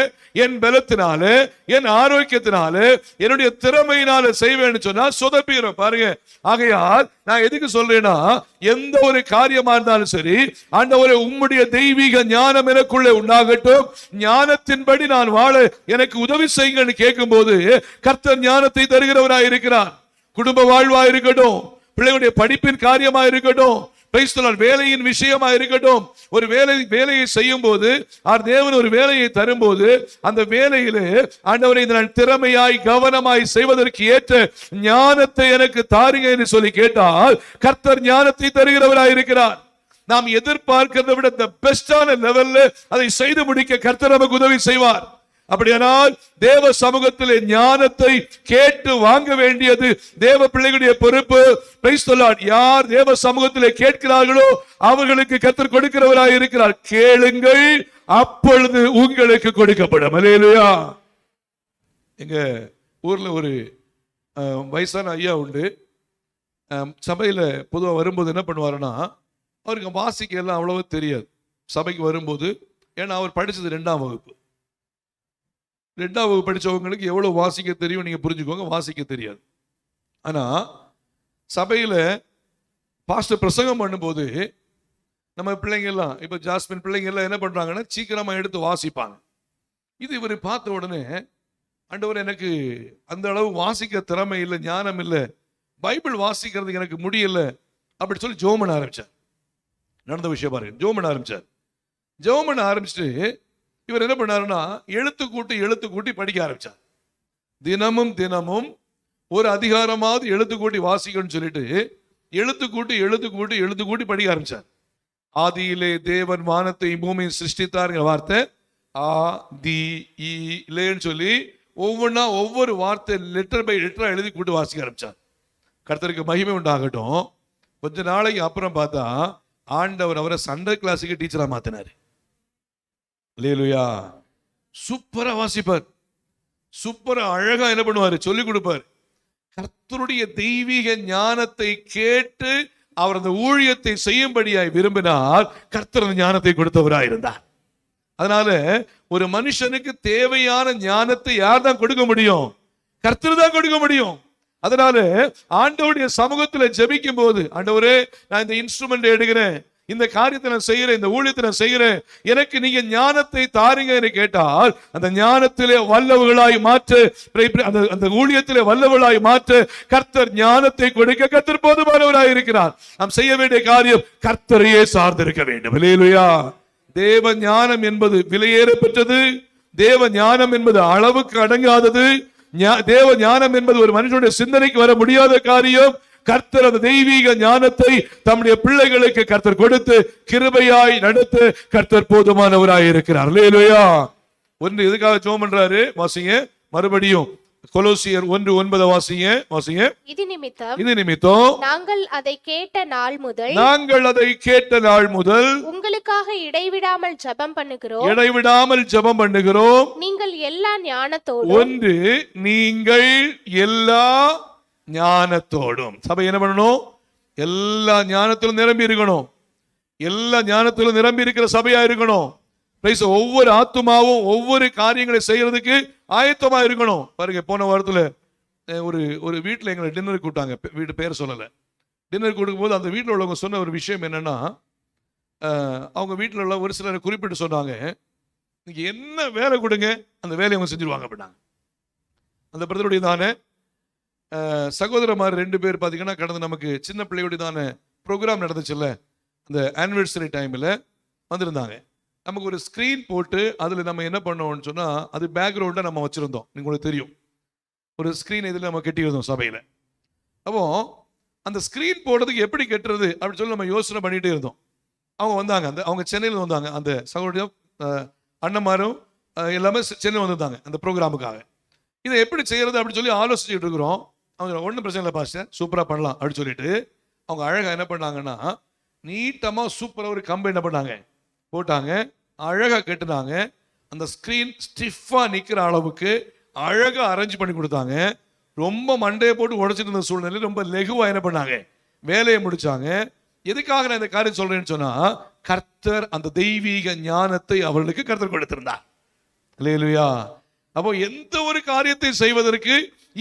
என் பலத்தினாலே, என் ஆரோக்கியத்தினாலே, என்னுடைய திறமையினால செய்வேன்னு சொன்னா சொதப்பிடும். பாருங்க, ஆகையால் நான் எதுக்கு சொல்றேன்னா, எந்த ஒரு காரியமா இருந்தாலும் சரி, ஆண்டவரே உம்முடைய தெய்வீக ஞானம் எனக்குள்ளே உண்டாகட்டும், ஞானத்தின்படி நான் வாழ எனக்கு உதவி செய்யுங்கன்னு கேட்கும் போது கர்த்தர் ஞானத்தை தருகிறவராய் இருக்கிறார். குடும்ப வாழ்வா இருக்கட்டும், பிள்ளைகளுடைய படிப்பின் காரியமா இருக்கட்டும், பிரைஸ் தி லார்ட். வேலையின் விஷயமா இருக்கட்டும், ஒரு வேலையை செய்யும் போது தேவன் ஒரு வேலையை தரும்போது அந்த வேலையிலே ஆண்டவரை இதை நான் திறமையாய் கவனமாய் செய்வதற்கு ஏற்ற ஞானத்தை எனக்கு தாருங்க என்று சொல்லி கேட்டால் கர்த்தர் ஞானத்தை தருகிறவராய் இருக்கிறார். நாம் எதிர்பார்க்கிறதை விட இந்த பெஸ்டான லெவல்ல அதை செய்து முடிக்க கர்த்தர் நமக்கு உதவி செய்வார். அப்படியானால் தேவ சமூகத்திலே ஞானத்தை கேட்டு வாங்க வேண்டியது தேவ பிள்ளைகளுடைய பொறுப்பு. Price the Lord. யார் தேவ சமூகத்திலே கேட்கிறார்களோ அவர்களுக்கு கர்த்தர் கொடுக்கிறவராய் இருக்கிறார். கேளுங்கள், அப்பொழுது உங்களுக்கு கொடுக்கப்படும். அல்லேலூயா. எங்க ஊர்ல ஒரு வயசான ஐயா உண்டு. சபையில பொதுவாக வரும்போது என்ன பண்ணுவாருன்னா, அவருக்கு வாசிக்க எல்லாம் அவ்வளவு தெரியாது சபைக்கு வரும்போது. ஏன்னா அவர் படிச்சது 2ஆம் வகுப்பு. 2ஆம் வகுப்பு படிச்சவங்களுக்கு எவ்வளவு வாசிக்க தெரியும் நீங்க புரிஞ்சுக்கோங்க. வாசிக்க தெரியாது. ஆனா சபையில பாஸ்டர் பிரசங்கம் பண்ணும்போது நம்ம பிள்ளைங்க எல்லாம், இப்ப ஜாஸ்மின் பிள்ளைங்க எல்லாம் என்ன பண்றாங்கன்னா சீக்கிரமா எடுத்து வாசிப்பாங்க. இது இவர் பார்த்த உடனே, ஆண்டவர் எனக்கு அந்த அளவு வாசிக்க திறமை இல்லை, ஞானம் இல்லை, பைபிள் வாசிக்கிறதுக்கு எனக்கு முடியல அப்படி சொல்லி ஜெபம் பண்ண ஆரம்பிச்சார். நடந்த விஷயம் பாருங்க. ஜெபம் பண்ண ஆரம்பிச்சார். ஜெபம் பண்ண ஆரம்பிச்சுட்டு இவர் என்ன பண்ணாருன்னா எழுத்து கூட்டி படிக்க ஆரம்பிச்சார். தினமும் ஒரு அதிகாரமாவது எழுத்து கூட்டி வாசிக்கணும்னு சொல்லிட்டு எழுத்து கூட்டி படிக்க ஆரம்பிச்சார். ஆதியிலே தேவன் வானத்தை பூமியை சிருஷ்டித்தாருங்கிற வார்த்தை ஆதியிலேன்னு சொல்லி ஒவ்வொன்றா ஒவ்வொரு வார்த்தை லெட்டர் பை லெட்டரா எழுதி கூட்டி வாசிக்க ஆரம்பிச்சார். கர்த்தருக்கு மகிமை உண்டாகட்டும். கொஞ்ச நாளைக்கு அப்புறம் பார்த்தா ஆண்டவர் அவரை சண்டே கிளாஸுக்கு டீச்சரா மாத்தினாரு. அல்லேலூயா. சூப்பரா வாசிப்பார், சூப்பரா அழகா என்ன பண்ணுவாரு, சொல்லிக் கொடுப்பார். கர்த்தருடைய தெய்வீக ஞானத்தை கேட்டு அவர் அந்த ஊழியத்தை செய்யும்படியாய் விரும்பினார். கர்த்தர் அந்த ஞானத்தை கொடுத்தவராய் இருந்தார். அதனால ஒரு மனுஷனுக்கு தேவையான ஞானத்தை யார் தான் கொடுக்க முடியும்? கர்த்தர் தான் கொடுக்க முடியும். அதனால ஆண்டவருடைய சமூகத்துல ஜெபிக்கும் போது, ஆண்டவரே நான் இந்த இன்ஸ்ட்ருமெண்ட் எடுக்கிறேன், இந்த காரியத்தை நான் செய்கிறேன், இந்த ஊழியத்தை நான் செய்கிறேன், எனக்கு நீங்க ஞானத்தை தாருங்க என்று கேட்டால் அந்த ஞானத்திலே வல்லவர்களாய் மாற்ற, அந்த ஊழியத்திலே வல்லவர்களாய் மாற்ற கர்த்தர் ஞானத்தை கொடுக்க கர்த்தர் போதுமானவராய் இருக்கிறார். நாம் செய்ய வேண்டிய காரியம் கர்த்தரையே சார்ந்திருக்க வேண்டும். அல்லேலூயா. தேவ ஞானம் என்பது விலையேற பெற்றது. தேவ ஞானம் என்பது அளவுக்கு அடங்காதது. தேவ ஞானம் என்பது ஒரு மனுஷனுடைய சிந்தனைக்கு வர முடியாத காரியம். கர்த்தர் அந்த தெய்வீக ஞானத்தை தம்முடைய பிள்ளைகளுக்கு கர்த்தர் கொடுத்து கிருபையாய் நடத்த கர்த்தர் போதுமானவராய் இருக்கிறார். அல்லேலூயா. ஒன்று எதுக்காக ஜெபம் பண்றாரு வாசிங்க மறுபடியும். கொலோசியர் 1:9 வாசிங்க. இது நிமித்தம் நாங்கள் அதை கேட்ட நாள் முதல் உங்களுக்காக இடைவிடாமல் ஜெபம் பண்ணுகிறோம். நீங்கள் எல்லா ஞானத்தோடும், ஒன்று நீங்கள் எல்லா ஞானத்தோடும். சபை என்ன பண்ணணும்? எல்லா ஞானத்திலும் நிரம்பி இருக்கணும். எல்லா ஞானத்திலும் நிரம்பி இருக்கிற சபையா இருக்கணும். ஒவ்வொரு ஆத்துமாவும் ஒவ்வொரு காரியங்களை செய்யறதுக்கு ஆயத்தமா இருக்கணும். பாருங்க, போன வாரத்துல ஒரு வீட்டுல எங்களை டின்னர் கூட்டாங்க. வீட்டு பேர் சொல்லல. டின்னர் கொடுக்கும் போது அந்த வீட்டுல உள்ளவங்க சொன்ன ஒரு விஷயம் என்னன்னா, அவங்க வீட்டுல உள்ள ஒரு சிலரை குறிப்பிட்டு சொன்னாங்க, நீங்க என்ன வேலை கொடுங்க அந்த வேலையை அவங்க செஞ்சிருவாங்க அப்படின்னாங்க. அந்த பிரதருடைய தானே சகோதரமார் 2 பேர் பாத்தீங்கன்னா கடந்து நமக்கு சின்ன பிள்ளையுடைய தானே ப்ரோக்ராம் நடந்துச்சுல்ல, அந்த ஆனிவர்சரி டைம்ல வந்திருந்தாங்க. நமக்கு ஒரு ஸ்கிரீன் போட்டு அதுல நம்ம என்ன பண்ணோம்னு சொன்னா, அது பேக்ரவுண்டா நம்ம வச்சிருந்தோம். உங்களுக்கு தெரியும், ஒரு ஸ்கிரீன் இதுல நம்ம கட்டியிருந்தோம் சபையில. அப்போ அந்த ஸ்கிரீன் போடுறதுக்கு எப்படி கட்டுறது அப்படின்னு சொல்லி நம்ம யோசனை பண்ணிட்டே இருந்தோம். அவங்க வந்தாங்க, அவங்க சென்னையில் வந்தாங்க. அந்த சகோதரியும் அண்ணமாரும் எல்லாமே சென்னை வந்திருந்தாங்க அந்த ப்ரோக்ராமுக்காக. இதை எப்படி செய்யறது அப்படின்னு சொல்லி ஆலோசிச்சுட்டு இருக்கிறோம். அவங்க ஒன்றும் பிரச்சனை இல்லை பாஸ்டர், சூப்பரா பண்ணலாம் அப்படின்னு சொல்லிட்டு அவங்க அழகா என்ன பண்ணாங்கன்னா, நீட்டமா சூப்பரா ஒரு கம்பு என்ன பண்ணாங்க போட்டாங்க, அழகா கட்டுனாங்க. அந்த ஸ்கிரீன் ஸ்டிஃபா நிக்கிற அளவுக்கு அழகா அரேஞ்ச் பண்ணி கொடுத்தாங்க. ரொம்ப மண்டையை போட்டு உடைச்சிட்டு இருந்த சூழ்நிலை ரொம்ப லெகுவா என்ன பண்ணாங்க, வேலையை முடிச்சாங்க. எதுக்காக நான் இந்த காரியம் சொல்றேன்னு சொன்னா, கர்த்தர் அந்த தெய்வீக ஞானத்தை அவர்களுக்கு கர்த்தர் கொடுத்திருந்தார். அல்லேலூயா. அப்போ எந்த ஒரு காரியத்தை செய்வதற்கு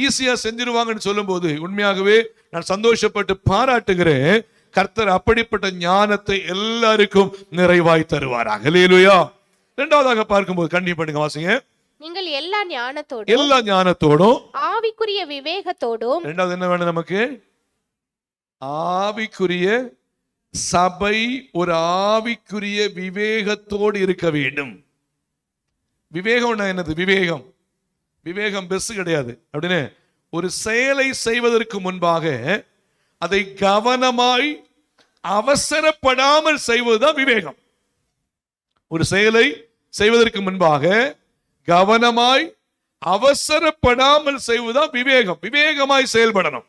ஈஸியா செஞ்சிருவாங்கன்னு சொல்லும் போது உண்மையாகவே நான் சந்தோஷப்பட்டு பாராட்டுகிறேன். கர்த்தர் அப்படிப்பட்ட ஞானத்தை எல்லாருக்கும் நிறைவாய் தருவாராக. அல்லேலூயா. இரண்டாவதாக பார்க்கும்போது கண்ணி பண்ணுங்க வாசிங்க. நீங்கள் எல்லா ஞானத்தோடும் ஆவிக்குரிய விவேகத்தோடும். இரண்டாவது என்ன வேணும் நமக்கு? ஆவிக்குரிய சபை ஒரு ஆவிக்குரிய விவேகத்தோடு இருக்க வேண்டும். விவேகம்னா என்னது? விவேகம் விவேகம் பெஸ் கிடையாது. அப்படின்னு ஒரு செயலை செய்வதற்கு முன்பாக அதை கவனமாய் அவசரப்படாமல் செய்வதுதான் விவேகம். ஒரு செயலை செய்வதற்கு முன்பாக கவனமாய் அவசரப்படாமல் செய்வதுதான் விவேகம். விவேகமாய் செயல்படணும்.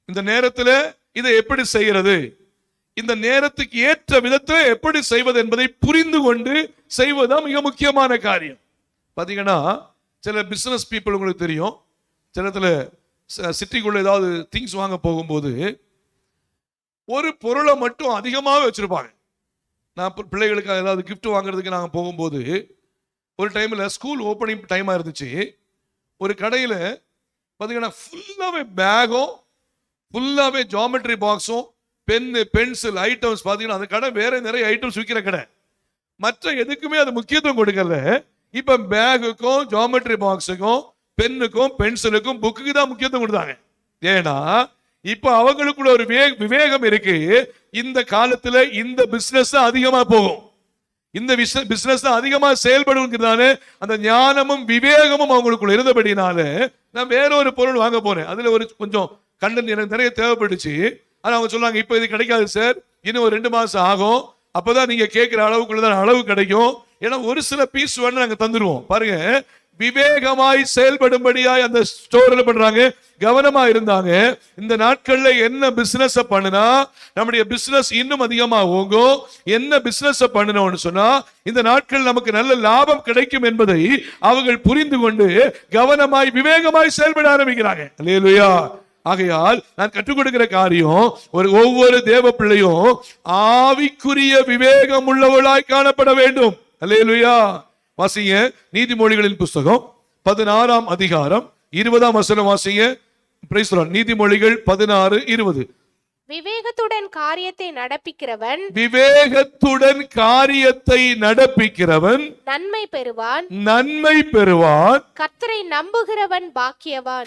இந்த நேரத்தில் இதை எப்படி செய்கிறது, இந்த நேரத்துக்கு ஏற்ற விதத்தில் எப்படி செய்வது என்பதை புரிந்து கொண்டு செய்வதுதான் மிக முக்கியமான காரியம். பார்த்தீங்கன்னா சில பிசினஸ் பீப்புள் உங்களுக்கு தெரியும், சில இடத்துல சிட்டிக்குள்ள ஏதாவது திங்ஸ் வாங்க போகும்போது ஒரு பொருளை மட்டும் அதிகமாக வச்சிருப்பாங்க. நான் பிள்ளைகளுக்காக ஏதாவது கிஃப்ட் வாங்குறதுக்கு நாங்கள் போகும்போது ஒரு டைமில் ஸ்கூல் ஓப்பனிங் டைமாக இருந்துச்சு. ஒரு கடையில் பார்த்தீங்கன்னா ஃபுல்லாகவே பேகும் ஃபுல்லாகவே ஜாமெட்ரி பாக்ஸும் பென்னு பென்சில் ஐட்டம்ஸ். பார்த்தீங்கன்னா அந்த கடை வேற நிறைய ஐட்டம்ஸ் விற்கிற கடை, மற்ற எதுக்குமே அது முக்கியத்துவம் கொடுக்கல. இப்ப பேகுக்கும் ஜாமெட்ரி பாக்ஸுக்கும் பென்னுக்கும் பென்சிலுக்கும் புக்குக்கு தான் முக்கியத்துவம் கொடுத்தாங்க. ஏன்னா இப்ப அவங்களுக்குள்ள ஒரு விவேகம் இருக்கு. இந்த காலத்துல இந்த பிசினஸ் அதிகமா போகும், இந்த பிசினஸ் அதிகமா செயல்படுங்கிறதால அந்த ஞானமும் விவேகமும் அவங்களுக்குள்ள இருந்தபடினால நான் வேற ஒரு பொருள் வாங்க போறேன். அதுல ஒரு கொஞ்சம் கண்டென்ட் எனக்கு நிறைய தேவைப்பட்டுச்சு. ஆனா அவங்க சொன்னாங்க இப்ப இது கிடைக்காது சார், இன்னும் ஒரு 2 மாசம் ஆகும், அப்பதான் நீங்க கேட்கிற அளவுக்குள்ளதான் அளவு கிடைக்கும். ஏன்னா ஒரு சில பீஸ் வேணா நாங்க தந்துருவோம். பாருங்க, விவேகமாய் செயல்படும்படியாய் அந்த ஸ்டோர்ல பண்றாங்க, கவனமா இருந்தாங்க. இந்த நாட்கள்ல என்ன பிசினஸ் பண்ணுனா நம்முடைய பிசினஸ் இன்னும் அதிகமா ஓங்கும், என்ன பிசினஸ் பண்ணணும்னு சொன்னா இந்த நாட்கள் நமக்கு நல்ல லாபம் கிடைக்கும் என்பதை அவர்கள் புரிந்து கொண்டு கவனமாய் விவேகமாய் செயல்பட ஆரம்பிக்கிறாங்க. அல்லேலூயா. ஆகையால் நான் கற்றுக் கொடுக்கிற காரியம், ஒவ்வொரு தேவ பிள்ளையும் ஆவிக்குரிய விவேகம் உள்ளவளாய் காணப்பட வேண்டும். அல்லேலூயா. வாசிங்க நீதிமொழிகளின் புஸ்தகம் 16ஆம் அதிகாரம் 20ஆம் வசனம் வாசிங்க. Price the Lord. நீதிமொழிகள் 16:20. விவேகத்துடன் காரியத்தை நடப்பிக்கிறவன் நன்மை பெறுவான். கர்த்தரை நம்புகிறவன் பாக்கியவான்.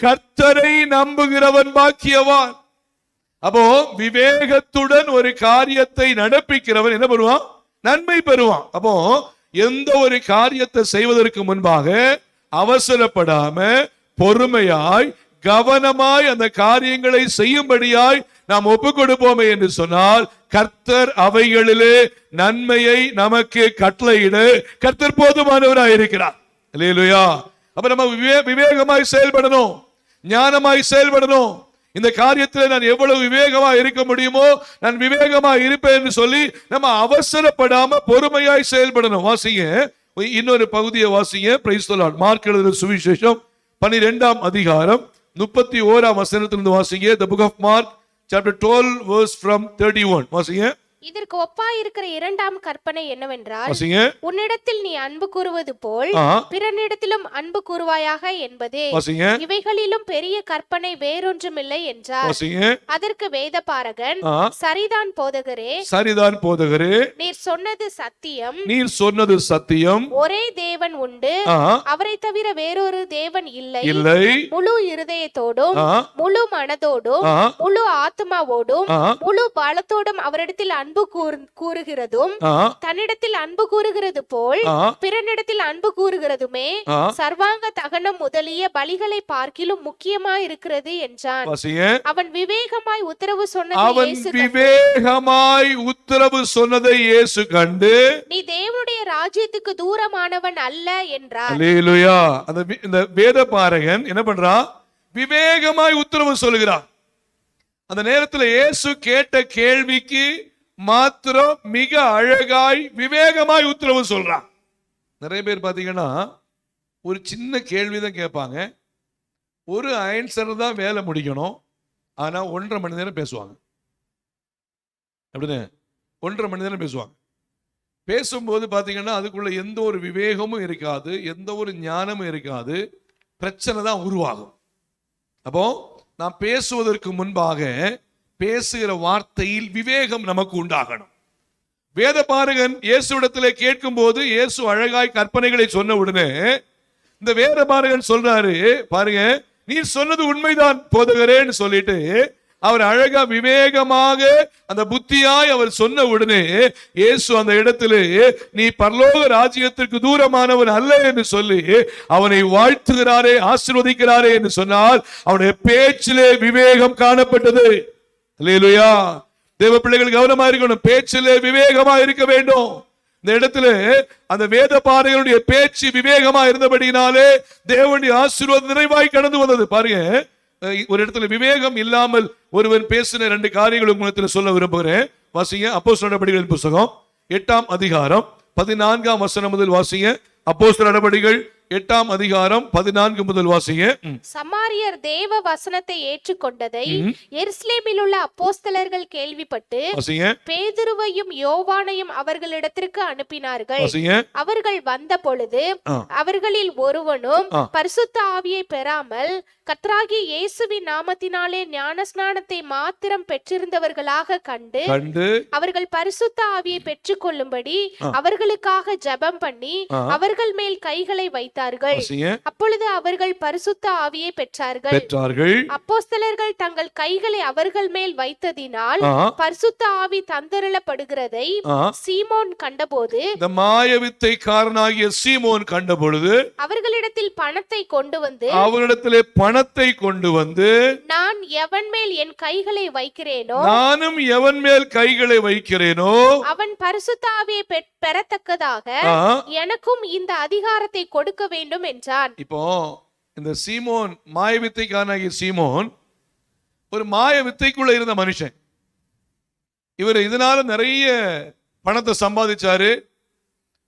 அப்போ விவேகத்துடன் ஒரு காரியத்தை நடப்பிக்கிறவன் என்ன பண்ணுவான்? நன்மை பெறுவான். அப்போ எந்த ஒரு காரியத்தை செய்வதற்கு முன்பாக அவசரப்படாம பொறுமையாய் கவனமாய் அந்த காரியங்களை செய்யும்படியாய் நாம் ஒப்புக் கொடுப்போமே என்று சொன்னால் கர்த்தர் அவைகளிலே நன்மையை நமக்கு கட்டளையிட கர்த்தர் போதுமானவராய் இருக்கிறார். அல்லேலூயா. அப்ப நம்ம விவேகமாய் செயல்படணும், ஞானமாய் செயல்படணும். இந்த காரியத்தில் நான் எவ்வளவு விவேகமா இருக்க முடியுமோ நான் விவேகமா இருப்பேன் என்று சொல்லி நம்ம அவசரப்படாம பொறுமையாய் செயல்படணும். வாசிங்க இன்னொரு பகுதியை வாசிங்க. Price the Lord. மார்க் எழுதின சுவிசேஷம் 12ஆம் அதிகாரம் 31ஆம் வசனத்திலிருந்து வாசிங்க. The book of Mark chapter 12 verse from 31 வாசிங்க. இதற்கு ஒப்பாய் இருக்கிற இரண்டாம் கற்பனை என்னவென்றால், வாசிங்க. உன்னிடத்தில் நீ அன்பு கூறுவது போல் பிறனிடத்திலும் அன்பு கூறுவாயாக என்பதே. வாசிங்க. இவைகளிலும் பெரிய கற்பனை வேறொன்றுமில்லை என்றார். வாசிங்க. அதற்கு வேதபாரகன், சரிதான் போதகரே, நீர் சொன்னது சத்தியம். ஒரே தேவன் உண்டு, அவரை தவிர வேறொரு தேவன் இல்லை. முழு இருதயத்தோடும் முழு மனதோடும் முழு ஆத்மாவோடும் முழு பலத்தோடும் அவரிடத்தில் அன்பு கூறுகிறதும் தன்னிடத்தில் அன்பு கூறுகிறது போல் பிறனிடத்தில் அன்பு கூறுகிறதுமே சர்வாங்க தகனம் முதலிய பலிகளை பார்க்கிலும் முக்கியமாய் இருக்கிறது என்றான். அவன் விவேகமாய் உத்தரவு சொன்னதை இயேசு கண்டு, நீ தேவனுடைய ராஜ்யத்துக்கு தூரமானவன் அல்ல என்றார். அல்லேலூயா. அந்த வேதபாரகன் என்ன பண்றான்? விவேகமாய் உத்தரவு சொல்லுகிறான். அந்த நேரத்தில் இயேசு கேட்ட கேள்விக்கு மாத்திரம் மிக அழகாய் விவேகமாய் உத்தரவு சொல்றான். நிறைய பேர் பாத்தீங்கன்னா ஒரு சின்ன கேள்விதான் கேட்பாங்க, ஒரு ஆன்சர் தான் வேலை முடிக்கணும், ஆனா 1.5 மணி நேரம் பேசுவாங்க. அப்படின்னு 1.5 மணி நேரம் பேசுவாங்க. பேசும்போது பாத்தீங்கன்னா அதுக்குள்ள எந்த ஒரு விவேகமும் இருக்காது, எந்த ஒரு ஞானமும் இருக்காது, பிரச்சனை தான் உருவாகும். அப்போ நான் பேசுவதற்கு முன்பாக பேசுகிற வார்த்தையில் விவேகம் நமக்கு உண்டாகணும். வேதபாரகன் இயேசுவிடத்திலே கேட்கும் போது இயேசு அழகாய் கற்பனைகளை சொன்ன உடனே இந்த வேதபாரகன் சொல்றாரு, பாருங்க, நீ சொன்னது உண்மைதான் போதகரேன்னு சொல்லிட்டு அவர் அழகா விவேகமாக அந்த புத்தியாய் அவர் சொன்ன உடனே இயேசு அந்த இடத்திலே நீ பரலோக ராஜ்யத்திற்கு தூரமானவன் அல்ல என்று சொல்லி அவனை வாழ்த்துகிறாரே, ஆசீர்வதிக்கிறாரே என்று சொன்னால் அவனுடைய பேச்சிலே விவேகம் காணப்பட்டது. அல்லேலூயா. தேவ பிள்ளைகள் கவனமா இருக்கணும், பேச்சிலே விவேகமா இருக்க வேண்டும். இந்த இடத்துல அந்த வேத பாரகனுடைய பேச்சு விவேகமா இருந்தபடினாலே தேவனுடைய ஆசீர்வாதம் நிறைவாய் கடந்து வந்தது. பாருங்க, ஒரு இடத்துல விவேகம் இல்லாமல் ஒருவன் பேசின 2 காரியங்கள் உங்களுக்கு சொல்ல விரும்புகிறேன். வாசிங்க அப்போஸ்தலர் நடபடிகளின் புத்தகம் 8ஆம் அதிகாரம் 14ஆம் வசனம் முதல் வாசிங்க. அப்போஸ்தலர் நடபடிகள் 8ஆம் அதிகாரம் 14 முதல் வாசிங்க. சமாரியர் தேவ வசனத்தை ஏற்றுக்கொண்டதை எருசலேமில் உள்ள அப்போஸ்தலர்கள் கேள்விப்பட்டு பேதுருவையும் யோவானையும் அவர்களிடத்திற்கு அனுப்பினார்கள். அவர்கள் வந்த பொழுது அவர்களில் ஒருவனும் பரிசுத்த ஆவியை பெறாமல் கர்த்தராகிய இயேசுவின் நாமத்தினாலே ஞானஸ்நானத்தை மாத்திரம் பெற்றிருந்தவர்களாக கண்டு அவர்கள் பரிசுத்த ஆவியை பெற்றுக் கொள்ளும்படி அவர்களுக்காக ஜெபம் பண்ணி அவர்கள் மேல் கைகளை வைத்தார்கள். அப்பொழுது அவர்கள் பரிசுத்த ஆவியை பெற்றார்கள். அப்போஸ்தலர்கள் தங்கள் கைகளை அவர்கள் மேல் வைத்ததினால் பரிசுத்த ஆவி தந்தரளப்படுகிறதை சீமோன் கண்டபோது, இந்த மாயவித்தைக்காரனாகிய சீமோன் கண்டபொழுது அவர்களிடத்தில் பணத்தை கொண்டு வந்து நான் எவன் மேல் என் கைகளை வைக்கிறேனோ, நானும் எவன் மேல் கைகளை வைக்கிறேனோ அவன் பரிசுத்த ஆவியை பெறத்தக்கதாக எனக்கும் இந்த அதிகாரத்தை கொடுக்க வேண்டும் என்றான். இப்போ இந்த சீமோன், மாயவித்தைக்காரனாகிய சீமோன் ஒரு மாய வித்தைக்குள்ள இருந்த மனுஷன். இவர் இதனால நிறைய பணத்தை சம்பாதிச்சாரு.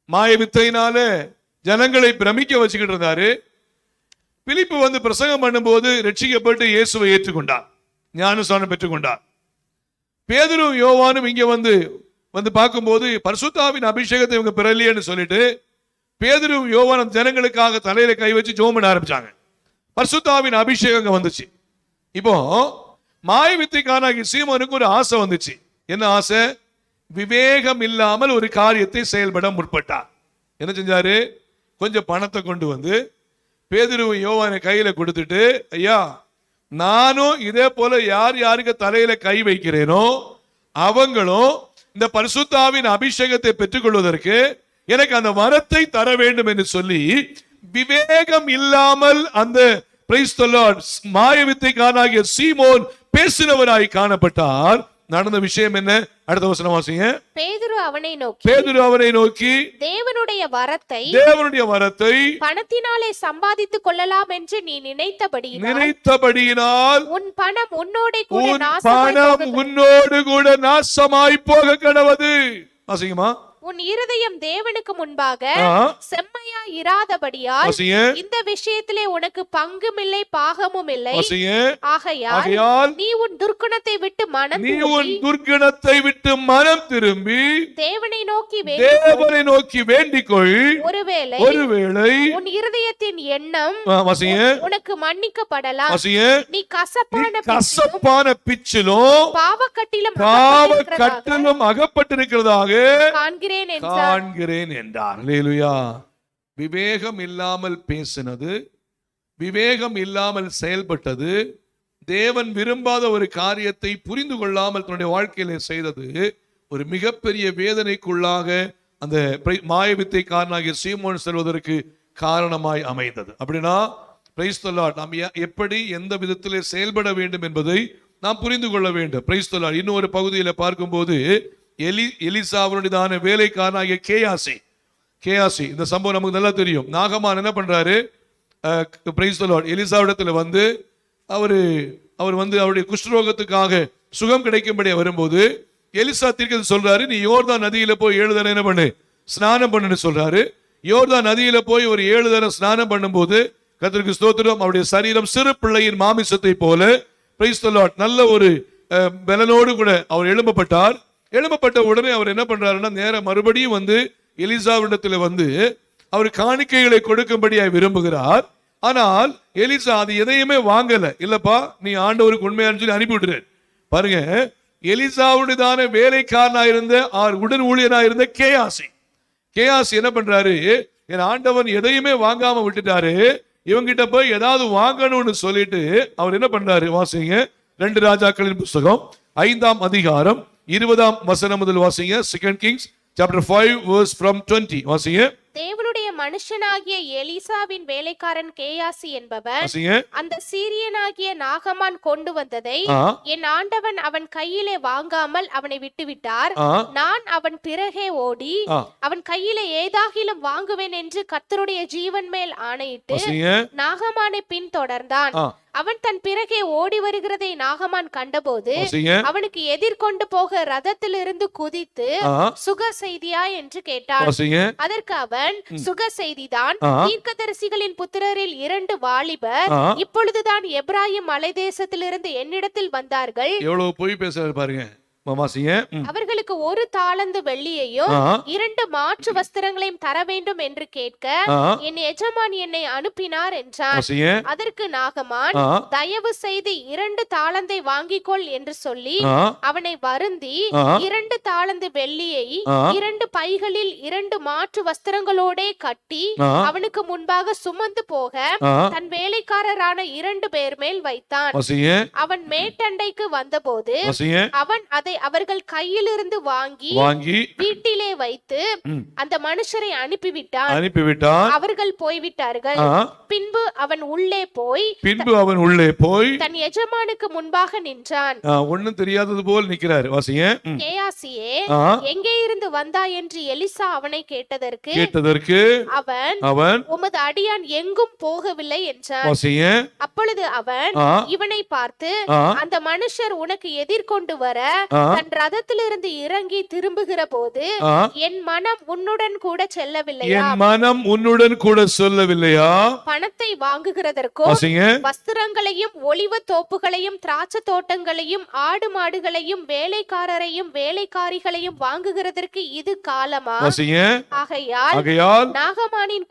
மாய வித்தையினால ஜனங்களை பிரமிக்க வச்சுக்கிட்டு இருந்தாரு. பிலிப்பு வந்து பிரசங்கம் பண்ணும்போது ரட்சிக்கப்பட்டு இயேசுவை ஏற்றுக்கொண்டார், ஞானஸ்நானம் பெற்றுக்கொண்டார். பேதுரும் யோவானும் இங்க வந்து பார்க்கும்போது பரிசுத்தாவின் அபிஷேகத்தை இவங்க பெறலையேன்னு சொல்லிட்டு பேதுரும் யோவானும் ஜனங்களுக்காக தலையில கை வச்சு ஜெபம் பண்ண ஆரம்பிச்சாங்க. பரிசுத்தாவின் அபிஷேகம் வந்துச்சு. இப்போ மாய வித்தைக்காரனாகிய சீமோனுக்கு ஒரு ஆசை வந்துச்சு. என்ன ஆசை? விவேகம் இல்லாமல் ஒரு காரியத்தை செயல்பட முற்பட்டார். என்ன செஞ்சாரு? கொஞ்சம் பணத்தை கொண்டு வந்து பேதுருவும் யோவானை கையில கொடுத்துட்டு, ஐயா நானும் இதே போல யார் யாருக்கு தலையில கை வைக்கிறேனோ அவங்களும் இந்த பரிசுத்தாவின் அபிஷேகத்தை பெற்றுக்கொள்வதற்கு எனக்கு அந்த வரத்தை தர வேண்டும் என்று சொல்லி விவேகம் இல்லாமல் அந்த மாயவித்தைக்காரனாகிய சீமோன் பேசினவராய் காணப்பட்டார். நடந்த விஷயம் என்ன? அடுத்த வசனம் வாசிங்க. பேதுரு அவனை நோக்கி தேவனுடைய வரத்தை பணத்தினாலே சம்பாதித்துக் கொள்ளலாம் என்று நீ நினைத்தபடியினால் உன் பணம் உன்னோடு கூட நாசமாய் போக கடவது. வாசிங்கம்மா. உன் இருதயம் தேவனுக்கு முன்பாக செம்மையா இராதபடியால் இந்த விஷயத்திலே உனக்கு பங்கும் இல்லை பாகமும் இல்லை. ஆகையால் நீ உன் துர்க்குணத்தை விட்டு மனம் திரும்பி தேவனை நோக்கி வேண்டிக்கொள். ஒருவேளை உன் இருதயத்தின் எண்ணம் உனக்கு மன்னிக்கப்படலாம். நீ கசப்பான பிச்சிலும் பாவக்கட்டிலும் அகப்பட்டிருக்கிறதாக காண்கிறேன் என்றார். அல்லேலூயா. விவேகம் இல்லாமல் பேசினது, விவேகம் இல்லாமல் செயல்பட்டது, தேவன் விரும்பாத ஒரு காரியத்தை புரிந்து கொள்ளாமல் தன்னுடைய வாழ்க்கையில செய்தது ஒரு மிகப்பெரிய வேதனைக்குள்ளாக அந்த மாயவித்தைக்காரனாகிய சீமோன் செல்வதற்கு காரணமாய் அமைந்தது. அப்படின்னா பிரைஸ் தி லார்ட், நாம் எப்படி எந்த விதத்திலே செயல்பட வேண்டும் என்பதை நாம் புரிந்து கொள்ள வேண்டும். Price the Lord. இன்னொரு பகுதியில பார்க்கும்போது எலிசாவுடையதான வேலைக்காரனாகிய கேயாசி, இந்த சம்பவம் நமக்கு நல்லா தெரியும். நாகமான் என்ன பண்றாரு? பிரைஸ் தி லார்ட், எலிசாவிடத்துல வந்து அவர் அவருடைய குஷ்டரோகத்துக்காக சுகம் கிடைக்கும்படி வரும்போது எலிசா தீர்க்கதரிசி சொல்றாரு, நீ யோர்தான் நதியில போய் 7 தடவை என்ன பண்ணு, ஸ்நானம் பண்ணுன்னு சொல்றாரு. யோர்தான் நதியில போய் ஒரு 7 தடவை ஸ்நானம் பண்ணும்போது கர்த்தருக்கு ஸ்தோத்திரம், அவருடைய சரீரம் சிறு பிள்ளையின் மாமிசத்தை போல பிரைஸ் தி லார்ட் நல்ல ஒரு பலனோடு கூட அவர் எழும்பப்பட்ட உடனே அவர் என்ன பண்றாருன்னா, நேர மறுபடியும் வந்து எலிசாவிடத்துல வந்து அவர் காணிக்கைகளை கொடுக்கும்படியாய் விரும்புகிறார். ஆனால் எலிசா அது எதையுமே வாங்கல. இல்லப்பா, நீ ஆண்டவருக்கு உண்மையானு சொல்லி அனுப்பி விடுறாரு. பாருங்க, எலிசாவுடையதான வேலைக்காரனா இருந்த உடன் ஊழியனா இருந்த கேயாசி என்ன பண்றாரு, என் ஆண்டவன் எதையுமே வாங்காம விட்டுட்டாரு, இவங்கிட்ட போய் ஏதாவது வாங்கணும்னு சொல்லிட்டு அவர் என்ன பண்றாரு? வாசிங்க 2 ராஜாக்களின் புஸ்தகம் 5ஆம் அதிகாரம் 20ஆம் வசனம் முதல் வாசிங்க. 2 Kings chapter 5 verse from 20 வாசிங்க. தேவனுடைய மனுஷனாகிய எலிசாவின் வேலைக்காரன் கேயாசி என்பவன் வாசிங்க. அந்த சீரியனாகிய நாகமான் கொண்டு வந்ததை என் ஆண்டவன் அவன் கையிலே வாங்காமல் அவனை விட்டுவிட்டார். நான் அவன் பிறகே ஓடி அவன் கையிலே ஏதாகிலும் வாங்குவேன் என்று கர்த்தருடைய ஜீவன் மேல் ஆணையிட்டு நாகமானை பின் தொடர்ந்தான். அவன் தன் பிறகே ஓடி வருகிறதை நாகமான் கண்டபோது அவனுக்கு எதிர்கொண்டு போக ரதத்திலிருந்து குதித்து சுக செய்தியா என்று கேட்டான். அதற்கு அவன் சுக செய்திதான், தீர்க்கதரிசிகளின் புத்திரரில் 2 வாலிபர் இப்பொழுதுதான் எப்ராயிம் மலை தேசத்திலிருந்து என்னிடத்தில் வந்தார்கள். எவ்வளவு பொய் பேசுறாரு பாருங்க. அவர்களுக்கு 1 தாலந்து வெள்ளியையும் 2 மாற்று வஸ்திரங்களையும் தர வேண்டும் என்று கேட்க என் எஜமான் என்னை அனுப்பினார் என்றான். அதற்கு நாகமான், தயவு செய்து 2 தாலந்தை வாங்கிக்கொள் என்று சொல்லி அவனை வருந்தி 2 தாலந்து வெள்ளியை 2 பைகளில் 2 மாற்று வஸ்திரங்களோட கட்டி அவனுக்கு முன்பாக சுமந்து போக தன் வேலைக்காரரான 2 பேர் மேல் வைத்தான். அவன் மேட்டண்டைக்கு வந்தபோது அவன் அதை அவர்கள் கையிலிருந்து வாங்கி வீட்டிலே வைத்து அந்த மனுஷரை அனுப்பிவிட்டான். அவர்கள் போய்விட்டார்கள். பின்பு அவன் உள்ளே போய் தன் எஜமானுக்கு முன்பாக நின்றான். ஒண்ணும் தெரியாதது போல் நிக்கிறார். கேயாசியே, எங்கே இருந்து வந்தாய் என்று எலிசா அவனை கேட்டதற்கு அவன் உமது அடியான் எங்கும் போகவில்லை என்றான். அப்பொழுது அவன் இவனை பார்த்து, அந்த மனுஷர் உனக்கு எதிர்கொண்டு வர தன் ரதத்திலிருந்து இறங்கி திரும்புகிற போது என் மனம் உன்னுடன் கூட செல்லவில்லையா? பணத்தை வாங்குகிறதற்கும் வஸ்திரங்களையும் ஒலிவ தோப்புகளையும் திராட்சை தோட்டங்களையும் ஆடு மாடுகளையும் வேலைக்காரரையும் வேலைக்காரிகளையும் வாங்குகிறதற்கு இது காலமா? ஆகையால் நாகமானின்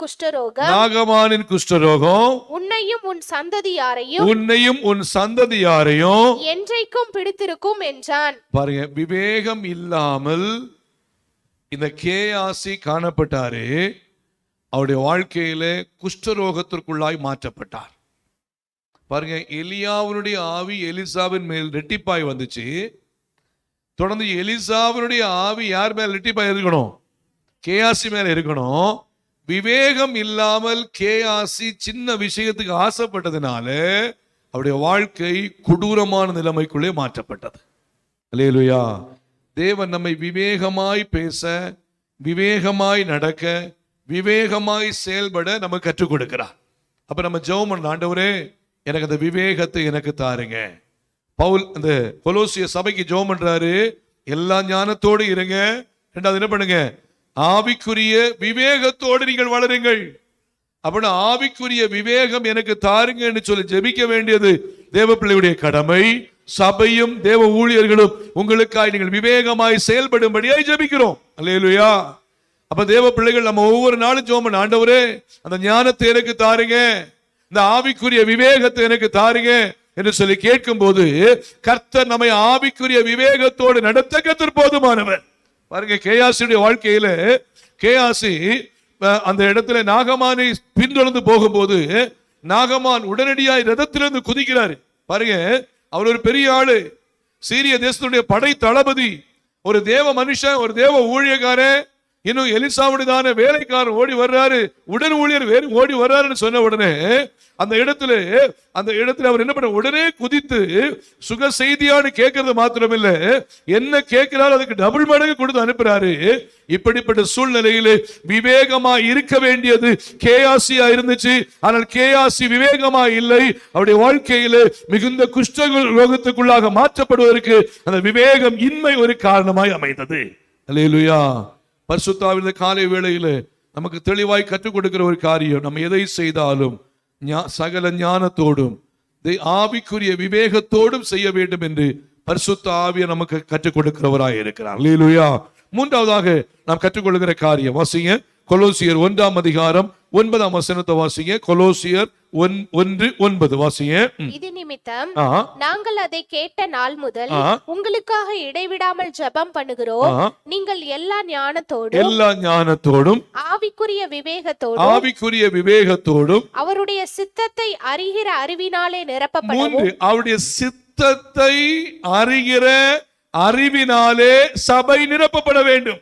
குஷ்டரோகம் உன்னையும் உன் சந்ததியாரையும் என்றைக்கும் பிடித்திருக்கும் என்றான். பாருங்க, விவேகம் இல்லாமல் இந்த கேயாசி காணப்பட்டாரு. அவருடைய வாழ்க்கையில குஷ்டரோகத்திற்குள்ளாய் மாற்றப்பட்டார். பாருங்க, எலியாவுடைய ஆவி எலிசாவின் மேல் ரெட்டிப்பாய் வந்துச்சு. தொடர்ந்து எலிசாவினுடைய ஆவி யார் மேல் ரெட்டிப்பாய் இருக்கணும்? கேயாசி மேல இருக்கணும். விவேகம் இல்லாமல் கேயாசி சின்ன விஷயத்துக்கு ஆசைப்பட்டதுனால அவருடைய வாழ்க்கை கொடூரமான நிலைமைக்குள்ளே மாற்றப்பட்டது. அல்லேலூயா. தேவன் நம்மை விவேகமாய் பேச, விவேகமாய் நடக்க, விவேகமாய் செயல்பட நம்ம கற்றுக் கொடுக்கிறார். அப்ப நம்ம ஜெபம் பண்ண, ஆண்டவரே எனக்கு அந்த விவேகத்தை எனக்கு தாருங்க. பவுல் அந்த கொலோசிய சபைக்கு ஜெபம் பண்றாரு, எல்லா ஞானத்தோடு இருங்க. ரெண்டாவது என்ன பண்ணுங்க? ஆவிக்குரிய விவேகத்தோடு நீங்கள் வளருங்கள். அப்படின்னா ஆவிக்குரிய விவேகம் எனக்கு தாருங்கன்னு சொல்லி ஜெபிக்க வேண்டியது தேவ பிள்ளையுடைய கடமை. சபையும் தேவ ஊழியர்களும் உங்களுக்காய் நீங்கள் விவேகமாய் செயல்படும்படியாய் ஜெபிக்கிறோம். அல்லேலூயா. அப்ப தேவ பிள்ளைகள் நம்ம ஒவ்வொரு நாளும் ஜெபம் பண்ண, ஆண்டவரே அந்த ஞானத்தை எனக்கு தாருங்க, இந்த ஆவிக்குரிய விவேகத்தை எனக்கு தாருங்க என்று சொல்லி கேட்கும் போது கர்த்தர் நம்மை ஆவிக்குரிய விவேகத்தோடு நடத்த கர்த்தர் போதுமானவர். பாருங்க, கேயாசியுடைய வாழ்க்கையில கேயாசி அந்த இடத்துல நாகமானை பின்தொடர்ந்து போகும்போது நாகமான் உடனடியாய் ரதத்திலிருந்து குதிக்கிறாரு. பாருங்க, அவர் ஒரு பெரிய ஆளு, சீரிய தேசத்துடைய படை தளபதி, ஒரு தேவ மனுஷன், ஒரு தேவ ஊழியக்காரன். இன்னும் எலிசாவுடையதான வேலைக்காரன் ஓடி வர்றாரு, உடன் ஊழியர் ஓடி வர்றாருன்னு சொன்ன உடனே அந்த இடத்துல அவர் என்ன பண்ண, உடனே குதித்து சுக செய்தியான்னு கேட்கறது மாத்திரமில்ல, என்ன கேட்கிறாரு அதுக்கு டபுள் மடங்கு கொடுத்து அனுப்புறாரு. இப்படிப்பட்ட சூழ்நிலையிலே விவேகமா இருக்க வேண்டியது கேயாசியா இருந்துச்சு. ஆனால் கேயாசி விவேகமா இல்லை. அவருடைய வாழ்க்கையிலே மிகுந்த குஷ்ட ரோகத்துக்குள்ளாக மாற்றப்படுவதற்கு அந்த விவேகம் இன்மை ஒரு காரணமாய் அமைந்தது. அல்லேலூயா. பரிசுத்தாவின் காலை வேளையிலே நமக்கு தெளிவாய் கற்றுக் கொடுக்கிற ஒரு காரியம், நம்ம எதை செய்தாலும் சகல ஞானத்தோடும் ஆவிக்குரிய விவேகத்தோடும் செய்ய வேண்டும் என்று பரிசுத்த ஆவியை நமக்கு கற்றுக் கொடுக்கிறவராய் இருக்கிறார். அல்லேலூயா. மூன்றாவதாக நாம் கற்றுக்கொள்கிற காரியம் வாசிங்க, கொலோசியர் 1ஆம் அதிகாரம் 9ஆம் வசனத்தை வாசிங்க. கொலோசியர் 1:9 வாசிங்க. இது நிமித்தம் நாங்கள் அதை கேட்ட நாள் முதல் உங்களுக்காக இடைவிடாமல் ஜெபம் பண்ணுகிறோம். நீங்கள் எல்லா ஞானத்தோடும் ஆவிக்குரிய விவேகத்தோடும் அவருடைய சித்தத்தை அறிகிற அறிவினாலே நிரப்பப்படவும். அவருடைய சித்த சித்தத்தை அறிகிற அறிவினாலே சபை நிரப்பப்பட வேண்டும்.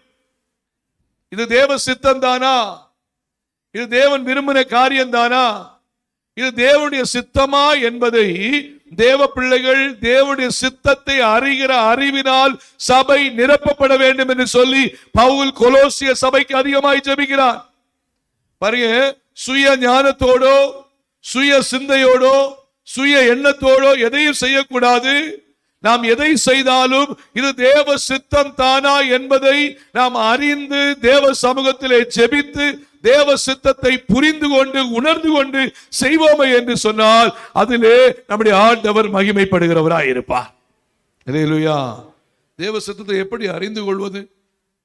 இது தேவ சித்தம் தானா? இது தேவன் விரும்பின காரியம் தானா? இது தேவனுடைய சித்தமா என்பதை தேவ பிள்ளைகள் தேவனுடைய சித்தத்தை அறிகிற அறிவினால் சபை நிரப்பப்பட வேண்டும் என்று சொல்லி பவுல் கொலோசிய சபைக்கு அதிகமாய் ஜெபிக்கிறார். பாருங்க, சுய ஞானத்தோடோ சுய சிந்தையோடோ சுய எண்ணத்தோடோ எதையும் செய்யக்கூடாது. நாம் எதை செய்தாலும் இது தேவ சித்தம் தானா என்பதை நாம் அறிந்து தேவ சமூகத்திலே ஜெபித்து தேவ சித்தத்தை புரிந்து கொண்டு உணர்ந்து கொண்டு செய்வோமே என்று சொன்னால் அதிலே நம்முடைய ஆண்டவர் மகிமைப்படுகிறவராய் இருப்பார். அல்லேலூயா. தேவ சித்தத்தை எப்படி அறிந்து கொள்வது?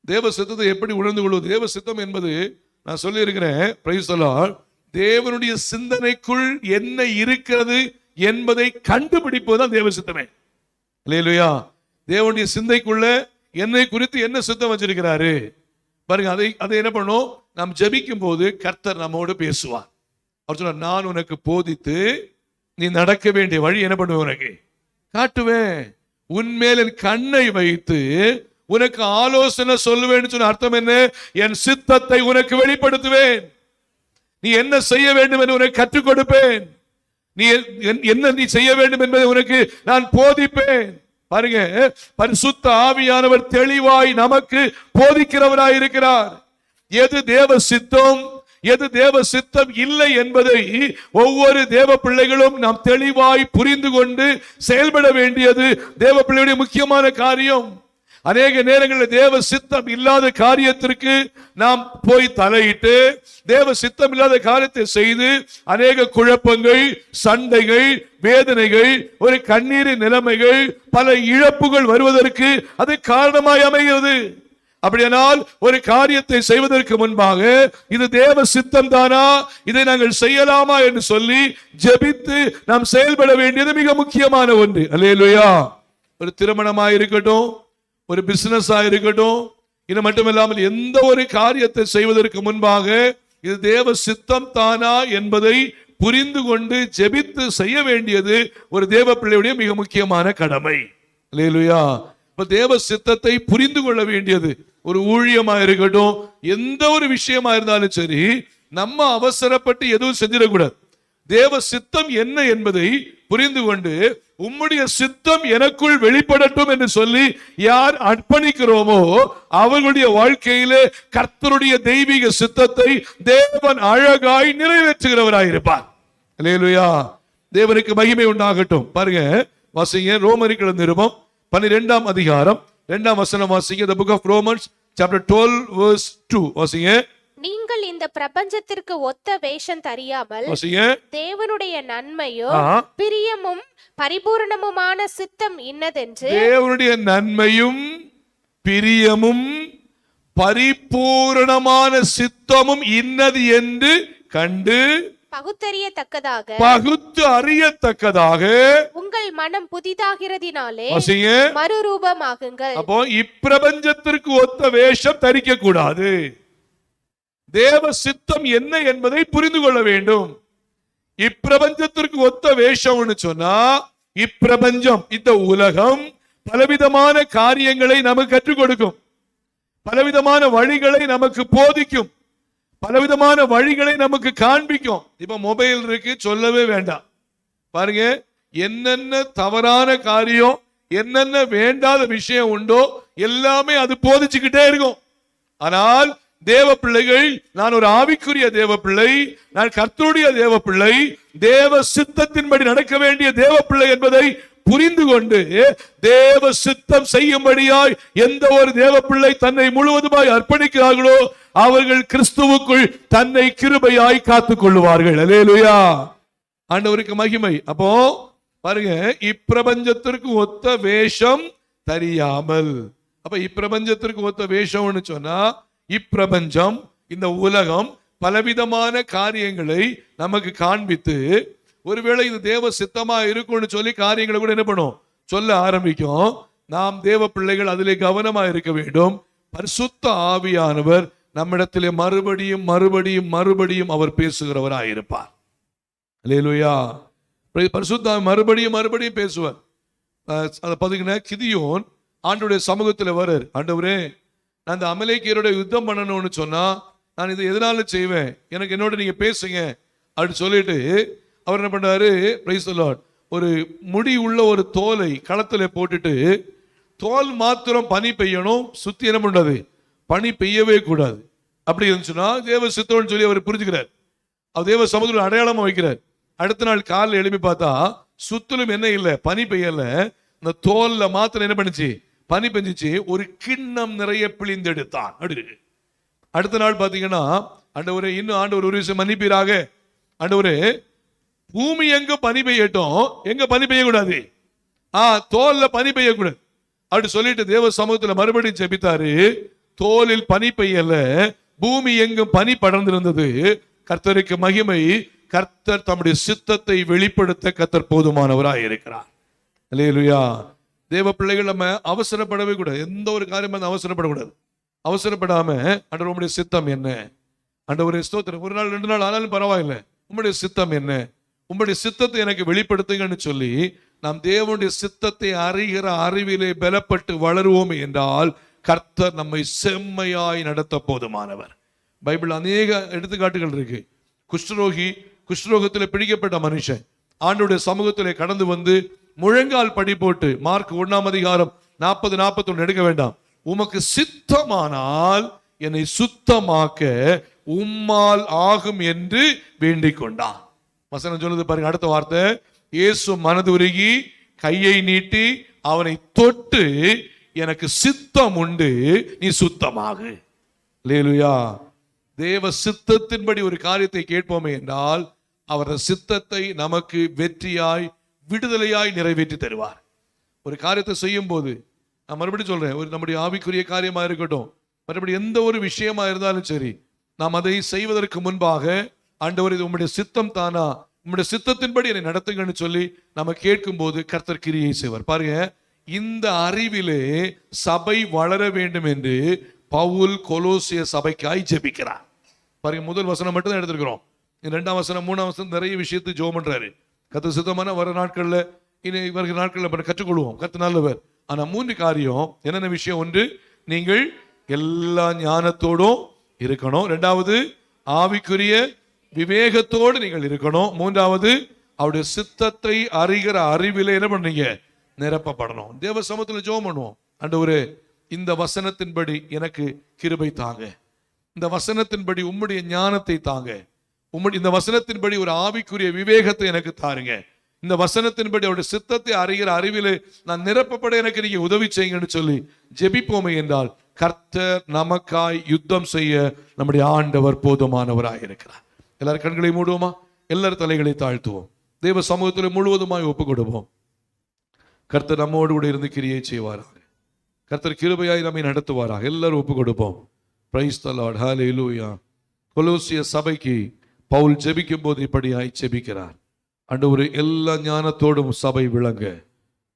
தேவ சித்தத்தை எப்படி உணர்ந்து கொள்வது? தேவ சித்தம் என்பது நான் சொல்லி இருக்கிறேன், பிரைஸ் தி லார்ட், தேவனுடைய சிந்தனைக்குள் என்ன இருக்கிறது என்பதை கண்டுபிடிப்பதுதான் தேவ சித்தமே. அல்லேலூயா. தேவனுடைய சிந்தைக்குள்ள என்னை குறித்து என்ன சித்தம் வச்சிருக்கிறாரு பாருங்க. அதை என்ன பண்ணும்? நாம் ஜெபிக்கும் போது கர்த்தர் நம்மோடு பேசுவார். அவர் சொன்னார், நான் உனக்கு போதித்து நீ நடக்க வேண்டிய வழி என்ன பண்ணுவேன் உனக்கு காட்டுவேன். உன்மேல் என் கண்ணை வைத்து உனக்கு ஆலோசனை சொல்லுவேன் சொன்ன அர்த்தம் என்ன? என் சித்தத்தை உனக்கு வெளிப்படுத்துவேன். நீ என்ன செய்ய வேண்டும் என்று உனக்கு கற்றுக் கொடுப்பேன். நீ என்ன நீ செய்ய வேண்டும் என்பதை உனக்கு நான் போதிப்பேன். பாருங்க, பரிசுத்த ஆவியானவர் தெளிவாய் நமக்கு போதிக்கிறவராய் இருக்கிறார். எது தேவ சித்தம் எது தேவ சித்தம் இல்லை என்பதை ஒவ்வொரு தேவ பிள்ளைகளும் நாம் தெளிவாய் புரிந்து கொண்டு செயல்பட வேண்டியது தேவ பிள்ளையுடைய முக்கியமான காரியம். அநேக நேரங்களில் தேவ சித்தம் இல்லாத காரியத்திற்கு நாம் போய் தலையிட்டு தேவ சித்தம் இல்லாத காரியத்தை செய்து அநேக குழப்பங்கள், சண்டைகள், வேதனைகள், ஒரு கண்ணீரின் நிலைமைகள், பல இழப்புகள் வருவதற்கு அது காரணமாய் அமைகிறது. அப்படியானால் ஒரு காரியத்தை செய்வதற்கு முன்பாக இது தேவ சித்தம் தானா, இதை நாங்கள் செய்யலாமா என்று சொல்லி ஜெபித்து நாம் செயல்பட வேண்டியது மிக முக்கியமான ஒன்று. அல்லேலூயா. ஒரு திருமணமாக இருக்கட்டும், ஒரு பிசினஸ் இருக்கட்டும், இது மட்டுமில்லாமல் எந்த ஒரு காரியத்தை செய்வதற்கு முன்பாக இது தேவ சித்தம் தானா என்பதை புரிந்து கொண்டு ஜெபித்து செய்ய வேண்டியது ஒரு தேவ பிள்ளையுடைய மிக முக்கியமான கடமை. அல்லேலூயா. இப்ப தேவ சித்தத்தை புரிந்து கொள்ள வேண்டியது ஒரு ஊழியமா இருக்கட்டும், எந்த ஒரு விஷயமா இருந்தாலும் சரி, நம்ம அவசரப்பட்டு எதுவும் செஞ்சிடக்கூடாது. தேவ சித்தம் என்ன என்பதை புரிந்து கொண்டு உம்முடைய சித்தம் எனக்குள் வெளிப்படட்டும் என்று சொல்லி யார் அர்ப்பணிக்கிறோமோ அவர்களுடைய வாழ்க்கையிலே கர்த்தருடைய தெய்வீக சித்தத்தை தேவன் அழகாய் நிறைவேற்றுகிறவராய் இருப்பார். அல்லேலூயா. தேவனுக்கு மகிமை உண்டாகட்டும். பாருங்க, வாசிங்க ரோமருக்கு நிருபம் 12ஆம் அதிகாரம் 2ஆம் வசனம் வாசிங்க. The book of Romans chapter 12 verse 2 வாசிங்க. நீங்கள் இந்த பிரபஞ்சத்திற்கு ஒத்த வேஷம் தெரியாமல் தேவனுடைய நன்மையும் பிரியமும் பரிபூரணமுமான சித்தம் இன்னதென்று, தேவனுடைய நன்மையும் பிரியமும் பரிபூரணமான சித்தமும் இன்னது என்று கண்டு பகுத்து அறியத்தக்கதாக உங்கள் மனம் புதிதாகிறதினாலே மறுரூபமாகுங்கள். அப்போ இப்பிரபஞ்சத்திற்கு ஒத்த வேஷம் தரிக்க கூடாது. தேவ சித்தம் என்ன என்பதை புரிந்து கொள்ள வேண்டும். இப்பிரபஞ்சத்திற்கு ஒத்த வேஷம்னு சொன்னா, இப்பிரபஞ்சம் இந்த உலகம் பலவிதமான காரியங்களை நமக்கு கற்றுக் கொடுக்கும், பலவிதமான வழிகளை நமக்கு போதிக்கும், பலவிதமான வழிகளை நமக்கு காண்பிக்கும். இப்ப மொபைல் இருக்கு, சொல்லவே வேண்டாம். பாருங்க, என்னென்ன தவறான காரியம், என்னென்ன வேண்டாத விஷயம் உண்டோ எல்லாமே அது போதிச்சுக்கிட்டே இருக்கும். ஆனால் தேவ பிள்ளைகள், நான் ஒரு ஆவிக்குரிய தேவ பிள்ளை, நான் கர்த்தருடைய தேவ பிள்ளை, தேவ சித்தத்தின்படி நடக்க வேண்டிய தேவ பிள்ளை என்பதை புரிந்து கொண்டு தேவ சித்தம் செய்யும்படியாய் எந்த ஒரு தேவ பிள்ளை தன்னை முழுவதுமாய் அர்ப்பணிக்கிறார்களோ அவர்கள் கிறிஸ்துவுக்குள் தன்னை கிருபையாய் காத்துக் கொள்ளுவார்கள். அல்லேலூயா. ஆண்டவருக்கு மகிமை. அப்போ பாருங்க, இப்பிரபஞ்சத்திற்கு ஒத்த வேஷம் தெரியாமல். அப்ப இப்பிரபஞ்சத்திற்கு ஒத்த வேஷம்னு சொன்னா, இப்பிரபஞ்சம் இந்த உலகம் பலவிதமான காரியங்களை நமக்கு காண்பித்து, ஒருவேளை இது தேவ சித்தமா இருக்கும்னு சொல்லி காரியங்களை கூட என்ன பண்ணும், சொல்ல ஆரம்பிக்கும். நாம் தேவ பிள்ளைகள் அதிலே கவனமா இருக்க வேண்டும். பரிசுத்த ஆவியானவர் நம்மிடத்திலே மறுபடியும் மறுபடியும் மறுபடியும் அவர் பேசுகிறவராய் இருப்பார். அல்லேலூயா. பரிசுத்த மறுபடியும் மறுபடியும் பேசுவார். அதை பார்த்தீங்கன்னா கிதியோன் ஆண்டவருடைய சமூகத்தில் வர்றார். ஆண்டவரே, நான் இந்த அமலேக்கியரோட யுத்தம் பண்ணணும்னு சொன்னா நான் இதை எதனால செய்வேன், எனக்கு என்னோட நீங்க பேசுங்க அப்படின்னு சொல்லிட்டு அவர் என்ன பண்றாரு, பிரைஸ் தி லார்ட், ஒரு முடி உள்ள ஒரு தோலை களத்துல போட்டுட்டு, தோல் மாத்திரம் பனி பெய்யணும், சுத்தி என்ன பண்றது, பனி பெய்யவே கூடாது. அப்படி இருந்துச்சுன்னா தேவ சித்தம்னு சொல்லி அவர் புரிஞ்சுக்கிறார். அவர் தேவ சமூகத்தில் அடையாளமா வைக்கிறார். அடுத்த நாள் காலில் எழுப்பி பார்த்தா சுத்திலும் என்ன இல்லை, பனி பெய்யல, இந்த தோல்ல மாத்திரம் என்ன பண்ணுச்சு, பனி பெஞ்சிச்சு. ஒரு கிண்ணம் நிறைய பிழிந்தெடுத்தான். அடுத்த நாள் பாத்தீங்கன்னா, ஆண்டவரே, இன்னும் ஆண்டவர் ஒரு விஷயம் மன்னிப்பீராக, ஆண்டவரே, பூமி எங்க பனி பெய்யட்டும், எங்க பனி பெய்யக்கூடாது, தோல்ல பனி பெய்யக்கூடாது அப்படி சொல்லிட்டு தேவ சமூகத்துல மறுபடியும் ஜெபித்தாரு. தோலில் பனி பெய்யல, பூமி எங்கும் பனி படர்ந்திருந்தது. கர்த்தருக்கு மகிமை. கர்த்தர் தம்முடைய சித்தத்தை வெளிப்படுத்த கர்த்தர் போதுமானவராய் இருக்கிறார். அல்லேலூயா. தேவ பிள்ளைகள் நம்ம அவசரப்படவே கூடாது. எந்த ஒரு காரியம் அவசரப்படக்கூடாது. அவசரப்படாம, ஆண்டவர் உம்முடைய சித்தம் என்ன, ஆண்டவரே ஸ்தோத்திரம், ஒரு நாள் 2 நாள் ஆனாலும் பரவாயில்லை, உம்முடைய சித்தம் என்ன, உம்முடைய சித்தத்தை எனக்கு வெளிப்படுத்துங்கன்னு சொல்லி நாம் தேவனுடைய சித்தத்தை அறிகிற அறிவிலே பலப்பட்டு வளருவோம் என்றால் கர்த்தர் நம்மை செம்மையாய் நடத்த போதுமானவர். பைபிள் அநேக எடுத்துக்காட்டுகள் இருக்கு. குஷ்டரோகி, குஷ்டரோகத்தில் பிடிக்கப்பட்ட மனுஷன் ஆண்டவருடைய சமூகத்திலே கடந்து வந்து முழங்கால் படி போட்டு, மார்க் 1:40-41 எடுக்க வேண்டாம், உமக்கு சித்தமானால் என்னை சுத்தமாக்க உம்மால் ஆகும் என்று வேண்டிக் கொண்டான். வசனம் சொல்லுது பாருங்க, அடுத்த வார்த்தை, இயேசு மனது உருகி கையை நீட்டி அவனை தொட்டு, எனக்கு சித்தம் உண்டு, நீ சுத்தமாகு. அல்லேலூயா. தேவ சித்தத்தின்படி ஒரு காரியத்தை கேட்போமே என்றால் அவரது சித்தத்தை நமக்கு வெற்றியாய் விடுதலையாய் நிறைவேற்றி தருவார். ஒரு காரியத்தை செய்யும் போது, நான் மறுபடியும் சொல்றேன், ஒரு நம்முடைய ஆவிக்குரிய காரியமா இருக்கட்டும், மறுபடியும் எந்த ஒரு விஷயமா இருந்தாலும் சரி, நாம் அதை செய்வதற்கு முன்பாக, ஆண்டவர், இது உம்முடைய சித்தம் தானா, உம்முடைய சித்தத்தின்படி என்னை நடத்துங்கன்னு சொல்லி நம்ம கேட்கும் போது கர்த்தர் கிரியை செய்வார். பாருங்க, இந்த அறிவிலே சபை வளர வேண்டும் என்று பவுல் கொலோசிய சபைக்காய் ஜெபிக்கிறார். பாருங்க, முதல் வசனம் மட்டும் தான் எடுத்திருக்கிறோம். 2ஆம் வசனம் 3ஆம் வசனம் நிறைய விஷயத்தை ஜெபம் பண்றாரு. கர்த்தர் சித்தமான வர நாட்கள்ல, இனி வருகிற நாட்கள்ல கற்றுக்கொள்வோம். கர்த்தர் நல்லவர். ஆனா 3 காரியம் என்னென்ன விஷயம்? ஒன்று, நீங்கள் எல்லா ஞானத்தோடும் இருக்கணும். 2வது, ஆவிக்குரிய விவேகத்தோடு நீங்கள் இருக்கணும். 3வது, அவருடைய சித்தத்தை அறிகிற அறிவிலே என்ன பண்ணீங்க, நிரப்பப்படணும். தேவ சமூகத்தில் ஜெபம் பண்ணுவோம். ஆண்டவரே, இந்த வசனத்தின்படி எனக்கு கிருபை தாங்க, இந்த வசனத்தின்படி உம்முடைய ஞானத்தை தாங்க, இந்த வசனத்தின்படி ஒரு ஆவிக்குரிய விவேகத்தை எனக்கு தாருங்க, இந்த வசனத்தின்படி அவருடைய சித்தத்தை அறிகிற அறிவிலே நான் நிரப்பப்பட எனக்கு நீங்க உதவி செய்யுங்கன்னு சொல்லி ஜெபிப்போமே என்றால் கர்த்தர் நமக்காய் யுத்தம் செய்ய நம்முடைய ஆண்டவர் போதுமானவராய் இருக்கிறார். எல்லாரும் கண்களை மூடுவோமா? எல்லாரும் தலைகளை தாழ்த்துவோம். தேவ சமூகத்தில் முழுவதுமாய் ஒப்பு கொடுப்போம். கர்த்தர் நம்மோடு கூட இருந்து கிரியை செய்வாராக. கர்த்தர் கிருபையாய் நம்மை நடத்துவாராக. எல்லாரும் ஒப்பு கொடுப்போம். Price the Lord. ஹல்லேலூயா. கொலோசிய சபைக்கு பவுல் ஜெபிக்கும் போது இப்படியாய் ஜெபிக்கிறார். ஆண்டவரே, எல்லா ஞானத்தோடும் சபை விளங்க,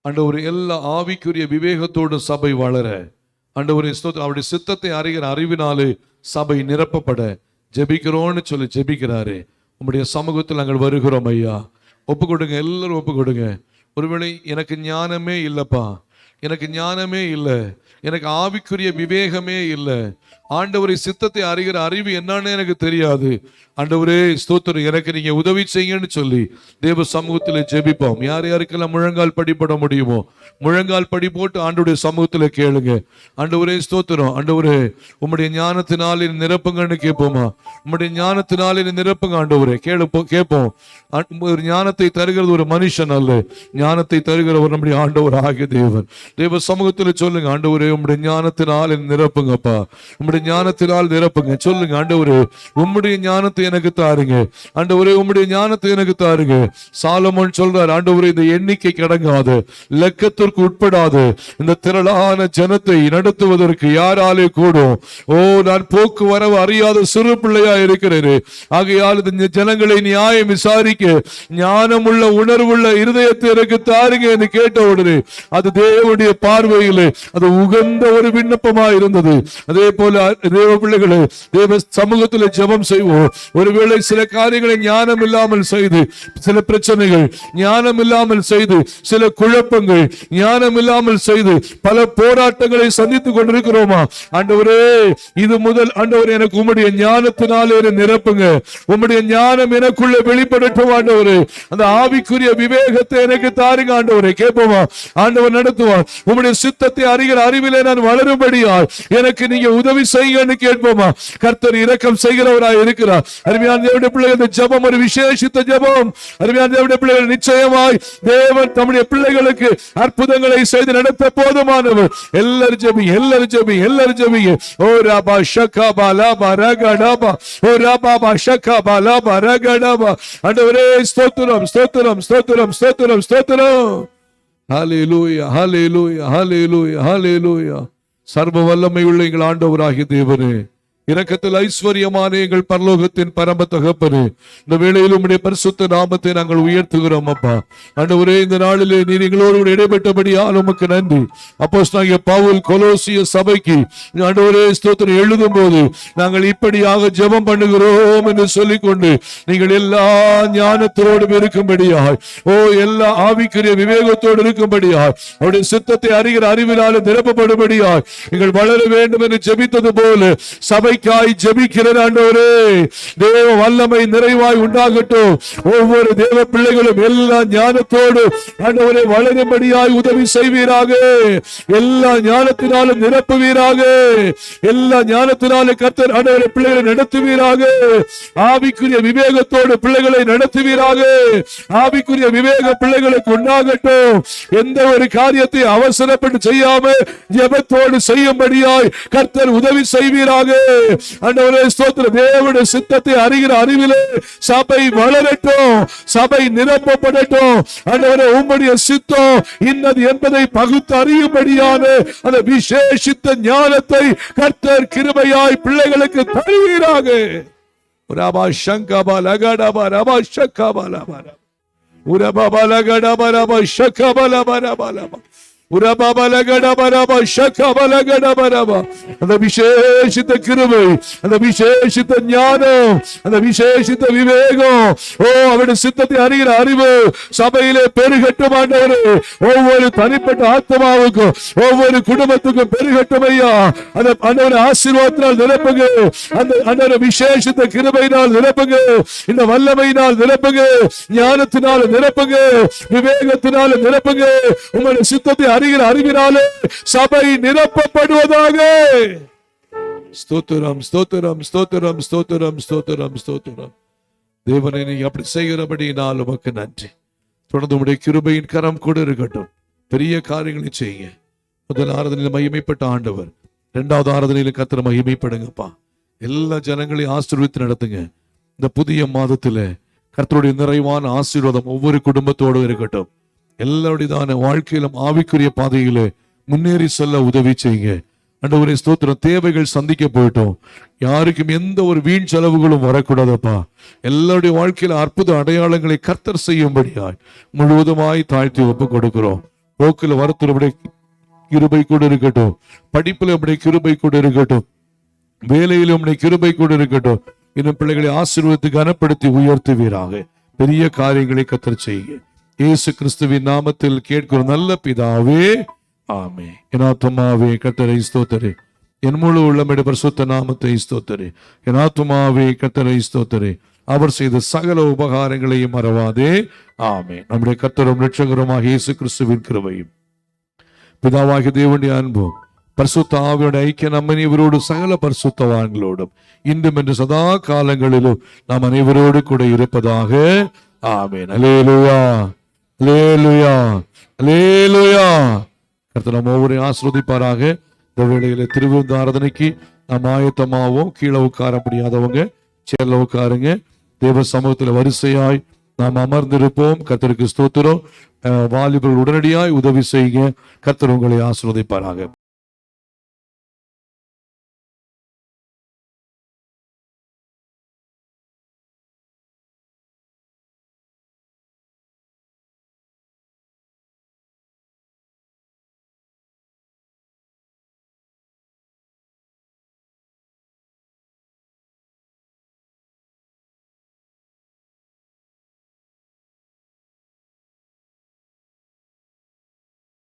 ஆண்டவரே, எல்லா ஆவிக்குரிய விவேகத்தோடும் சபை வளர, ஆண்டவரே ஸ்தோத்திரம், அவருடைய சித்தத்தை அறிகிற அறிவினாலே சபை நிரப்பப்பட ஜெபிக்கிறோன்னு சொல்லி ஜெபிக்கிறாரு. உம்முடைய சமூகத்தில் நாங்கள் வருகிறோம் ஐயா. ஒப்பு கொடுங்க, எல்லாரும் ஒப்பு கொடுங்க. ஒருவேளை எனக்கு ஞானமே இல்லைப்பா, எனக்கு ஞானமே இல்லை, எனக்கு ஆவிக்குரிய விவேகமே இல்லை, ஆண்டவரை சித்தத்தை அறிகிற அறிவு என்னன்னு எனக்கு தெரியாது, ஆண்டவரே ஸ்தோத்திரம், எனக்கு நீங்க உதவி செய்யுங்கன்னு சொல்லி தேவ சமூகத்தில் ஜெபிப்போம். யார் யாருக்கெல்லாம் முழங்கால் படி போட முடியுமோ முழங்கால் படி போட்டு ஆண்டவருடைய சமூகத்தில் கேளுங்க. ஆண்டவரே ஸ்தோத்திரம், ஆண்டவரே உம்முடைய ஞானத்தினாலே நிரப்புங்கன்னு கேட்போமா? உம்முடைய ஞானத்தினாலே நிரப்புங்க ஆண்டவரே. கேட்போம். ஒரு ஞானத்தை தருகிறது ஒரு மனுஷன் அல்ல, ஞானத்தை தருகிறவர் நம்முடைய ஆண்டவர் ஆகிய தேவன். தேவ சமூகத்தில் சொல்லுங்க, ஆண்டவரே உம்முடைய ஞானத்தினால் நிரப்புங்கப்பா, உம்முடைய ஞானத்தினால் நிரப்புங்க. சொல்லுங்க, ஆண்டவரே உம்முடைய ஞானத்தை எனக்கு தாருங்க, ஆண்டவரே உம்முடைய ஞானத்தை எனக்கு தாருங்க. சாலமோன் சொல்றார், ஆண்டவரே இந்த எண்ணிக்கை கடங்காது, லக்கத்திற்கு உட்படாது இந்த திரளான ஜனத்தை நடத்துவதற்கு யாராலே கூடும்? ஓ, நான் போக்குவரவு அறியாத சிறு பிள்ளையா இருக்கிறேன், ஆகையால் இந்த ஜனங்களை நியாயம் விசாரிக்க ஞானமுள்ள உணர்வுள்ள இருதயத்தை எனக்கு தாருங்க என்று கேட்ட உடனே அது தேவனுடைய தேவனுடைய பார்வையிலே அது உகந்த ஒரு விண்ணப்பமா இருந்தது. அதே போல தேவ பிள்ளைகளே, தேவ சமூகத்தில் ஜெபம் செய்வோம். ஒருவேளை சில காரியங்களை ஞானம் இல்லாமல் செய்து, சில பிரச்சனைகள் ஞானம் இல்லாமல் செய்து, சில குழப்பங்கள் ஞானம் இல்லாமல் செய்து, பல போராட்டங்களை சந்தித்துக் கொண்டிருக்கிறோமா? ஆண்டவரே, இது முதல் ஆண்டவரே எனக்கு உம்முடைய ஞானத்தினாலே நிரப்புங்க. உம்முடைய ஞானம் எனக்குள்ள வெளிப்படட்டும் ஆண்டவரே. அந்த ஆவிக்குரிய விவேகத்தை எனக்கு தாருங்க ஆண்டவரே. கேட்போமா? ஆண்டவர் நடத்துவார். உம்முடைய சித்தத்தை அறிகிற அறிவிலே நான் வளரும்படியால் எனக்கு நீங்க உதவி செய்யுங்கன்னு கேட்போமா? கர்த்தர் இரக்கம் செய்கிறவராய் இருக்கிறார். அருமையான தேவனுடைய பிள்ளைகள், இந்த ஜெபம் ஒரு விசேஷித்த ஜெபம். அருமையான தேவனுடைய பிள்ளைகள், நிச்சயமாய் தேவன் தம்முடைய பிள்ளைகளுக்கு அற்புதங்களை செய்து நடத்த போதுமானவர். எல்லாரும் ஜெபிங்க, எல்லாரும் ஜெபிங்க, எல்லாரும் ஜெபிங்க. ஓ ராபா ஷகபா லாபா ரகடபா, ஓ ராபா ஷகபா லாபா ரகடபா. ஆண்டவரே, ஸ்தோத்திரம், ஸ்தோத்திரம், ஸ்தோத்திரம், ஸ்தோத்திரம், ஸ்தோத்திரம். ஹல்லேலூயா, ஹல்லேலூயா, ஹல்லேலூயா, ஹல்லேலூயா. சர்வ வல்லமை உள்ள எங்கள் ஆண்டவராகிய தேவனே, இரக்கத்தில் ஐஸ்வர்யமான எங்கள் பரலோகத்தின் பரம தகப்பனே, இந்த வேளையில் உம்முடைய பரிசுத்த நாமத்தை நாங்கள் உயர்த்துகிறோம் அப்பா. ஆண்டவரே, இந்த நாளிலே நீர் எங்களோடு இடைப்பட்டபடியால் உமக்கு நன்றி. அப்போஸ்தலனாகிய பவுல் கொலோசிய சபைக்கு ஆண்டவரே ஸ்தோத்திரம் எழுதும் போது நாங்கள் இப்படியாக ஜெபம் பண்ணுகிறோம் என்று சொல்லிக்கொண்டு, நீங்கள் எல்லா ஞானத்தோடும் இருக்கும்படியாய், ஓ எல்லா ஆவிக்குரிய விவேகத்தோடு இருக்கும்படியாய், அவருடைய சித்தத்தை அறிகிற அறிவினால நிரப்பப்படும்படியாய் நீங்கள் வளர வேண்டும் என்று ஜெபித்தது போல சபை ஜெபிக்கிற ஆண்டவரே, தேவ வல்லமை நிறைவாய் உண்டாகட்டும். ஒவ்வொரு தேவ பிள்ளைகளும் எல்லா ஞானத்தோடு ஆண்டவரே வளரும்படியாய் உதவி செய்வீராக. எல்லா ஞானத்தினாலும் நிரப்புவீராக. எல்லா ஞானத்தினாலும் கர்த்தர் ஆண்டவரே பிள்ளைகளை நடத்துவீராக. ஆவிக்குரிய விவேகத்தோடு பிள்ளைகளை நடத்துவீராக. ஆவிக்குரிய விவேக பிள்ளைகளுக்கு உண்டாகட்டும். எந்த ஒரு காரியத்தை அவசரப்பட்டு செய்யாம ஜெபத்தோடு செய்யும்படியாய் கர்த்தர் உதவி செய்வீராக. ஆண்டவரே ஸ்தோத்திரம். தேவனுடைய சித்தத்தை அறிகிற அறிவிலே சபை வளரட்டும், சபை நிரப்பப்படட்டும். ஆண்டவரே, உம்முடைய சித்தம் இன்னது என்பதை பகுத்து அறியும்படியான அந்த விசேஷித்த ஞானத்தை கர்த்தர் கிருபையாய் பிள்ளைகளுக்கு தருவீராக. ரபா ஷங்கபா லகடபா ரபா ஷக்கபா லபா உரபா லகடபா ரபா ஷக்கபா லபா ரபா லபா அந்த விசேஷித்த கிருபை, அந்த விசேஷித்த ஞானம், அந்த விசேஷித்த விவேகம், ஓ அவருடைய சித்தத்தை அறிகிற அறிவு சபையிலே பெருகட்டும் ஆண்டவரே. ஒவ்வொரு தனிப்பட்ட ஆத்மாவுக்கும், ஒவ்வொரு குடும்பத்துக்கும் பெருகட்டும் ஐயா. அந்த ஆண்டவரே ஆசீர்வாதத்தினால் நிரப்புங்க. அந்த ஆண்டவரே விசேஷித்த கிருபையினால் நிரப்புங்க. இந்த வல்லமையினால் நிரப்புங்க. ஞானத்தினால் நிரப்புங்க. விவேகத்தினால் நிரப்புங்க. உங்களுடைய சித்தத்தை அறிகிற அறிவினாலே சபை நிரப்பப்படுவதாக. ஸ்தோத்திரம், ஸ்தோத்திரம், ஸ்தோத்திரம், ஸ்தோத்திரம், ஸ்தோத்திரம், ஸ்தோத்திரம். தேவனை நீங்க அப்படி செய்கிறபடியினால் உமக்கு நன்றி. தொடர்ந்து உடைய கிருபையின் கரம் கூட இருக்கட்டும். பெரிய காரியங்களை செய்யுங்க. முதல் ஆராதனையில் மகிமைப்பட்ட ஆண்டவர், இரண்டாவது ஆராதனையில் கர்த்தர் மகிமைப்படுங்கப்பா. எல்லா ஜனங்களையும் ஆசீர்வதித்து நடத்துங்க. இந்த புதிய மாதத்துல கர்த்தருடைய நிறைவான ஆசீர்வாதம் ஒவ்வொரு குடும்பத்தோடு இருக்கட்டும். எல்லாருடையதான வாழ்க்கையிலும் ஆவிக்குரிய பாதையிலே முன்னேறி செல்ல உதவி செய்யுங்க. ஆண்டவரே ஸ்தோத்திரம். தேவைகள் சந்திக்க போயிட்டோம். யாருக்கும் எந்த ஒரு வீண் செலவுகளும் வரக்கூடாதப்பா. எல்லாருடைய வாழ்க்கையில அற்புத அடையாளங்களை கர்த்தர் செய்யும்படியாய் முழுவதுமாய் தாழ்த்தி ஒப்பு கொடுக்கிறோம். போக்குல வரத்துடைய கிருபை கூட இருக்கட்டும். படிப்புல உடைய கிருபை கூட இருக்கட்டும். வேலையிலும் உடைய கிருபை கூட இருக்கட்டும். இன்னும் பிள்ளைகளை ஆசீர்வதித்து கனப்படுத்தி உயர்த்துவீராக. பெரிய காரியங்களை கர்த்தர் செய்யுங்க. இயேசு கிறிஸ்துவின் நாமத்தில் கேட்கிறோம் நல்ல பிதாவே, ஆமென். என் ஆத்துமாவே கர்த்தரை ஸ்தோத்திரி. என் முழு உள்ளம் பரிசுத்த நாமத்தை ஸ்தோத்திரி. என் ஆத்துமாவே கர்த்தரை ஸ்தோத்திரி. அவர் செய்த சகல உபகாரங்களையும் மறவாதே. ஆமென். நம்முடைய கர்த்தரும் இரட்சகருமாக இயேசு கிறிஸ்துவின் கிருபையும் பிதாவாகிய தேவனுடைய அன்பும் பரிசுத்த ஆவியோட ஐக்கிய நம்ம அனைவரோடு சகல பரிசுத்தவான்களோடும் இன்றும் என்று சதா காலங்களிலும் நாம் அனைவரோடு கூட இருப்பதாக. ஆமென். அல்லேலூயா, அல்லேலூயா, அல்லேலூயா. கர்த்தர் நம்ம ஒவ்வொரு ஆசீர்வதிப்பாராக. இந்த வேளையில திருவிருந்து ஆராதனைக்கு நாம் ஆயத்தமாவோம். கீழே உட்கார முடியாதவங்க சேர்ல உட்காருங்க. தேவ சமூகத்தில் வரிசையாய் நாம் அமர்ந்திருப்போம். கர்த்தருக்கு ஸ்தோத்திரம். வாலிபர்கள் உடனடியாய் உதவி செய்யுங்க. கர்த்தர் உங்களை ஆசீர்வதிப்பாராக.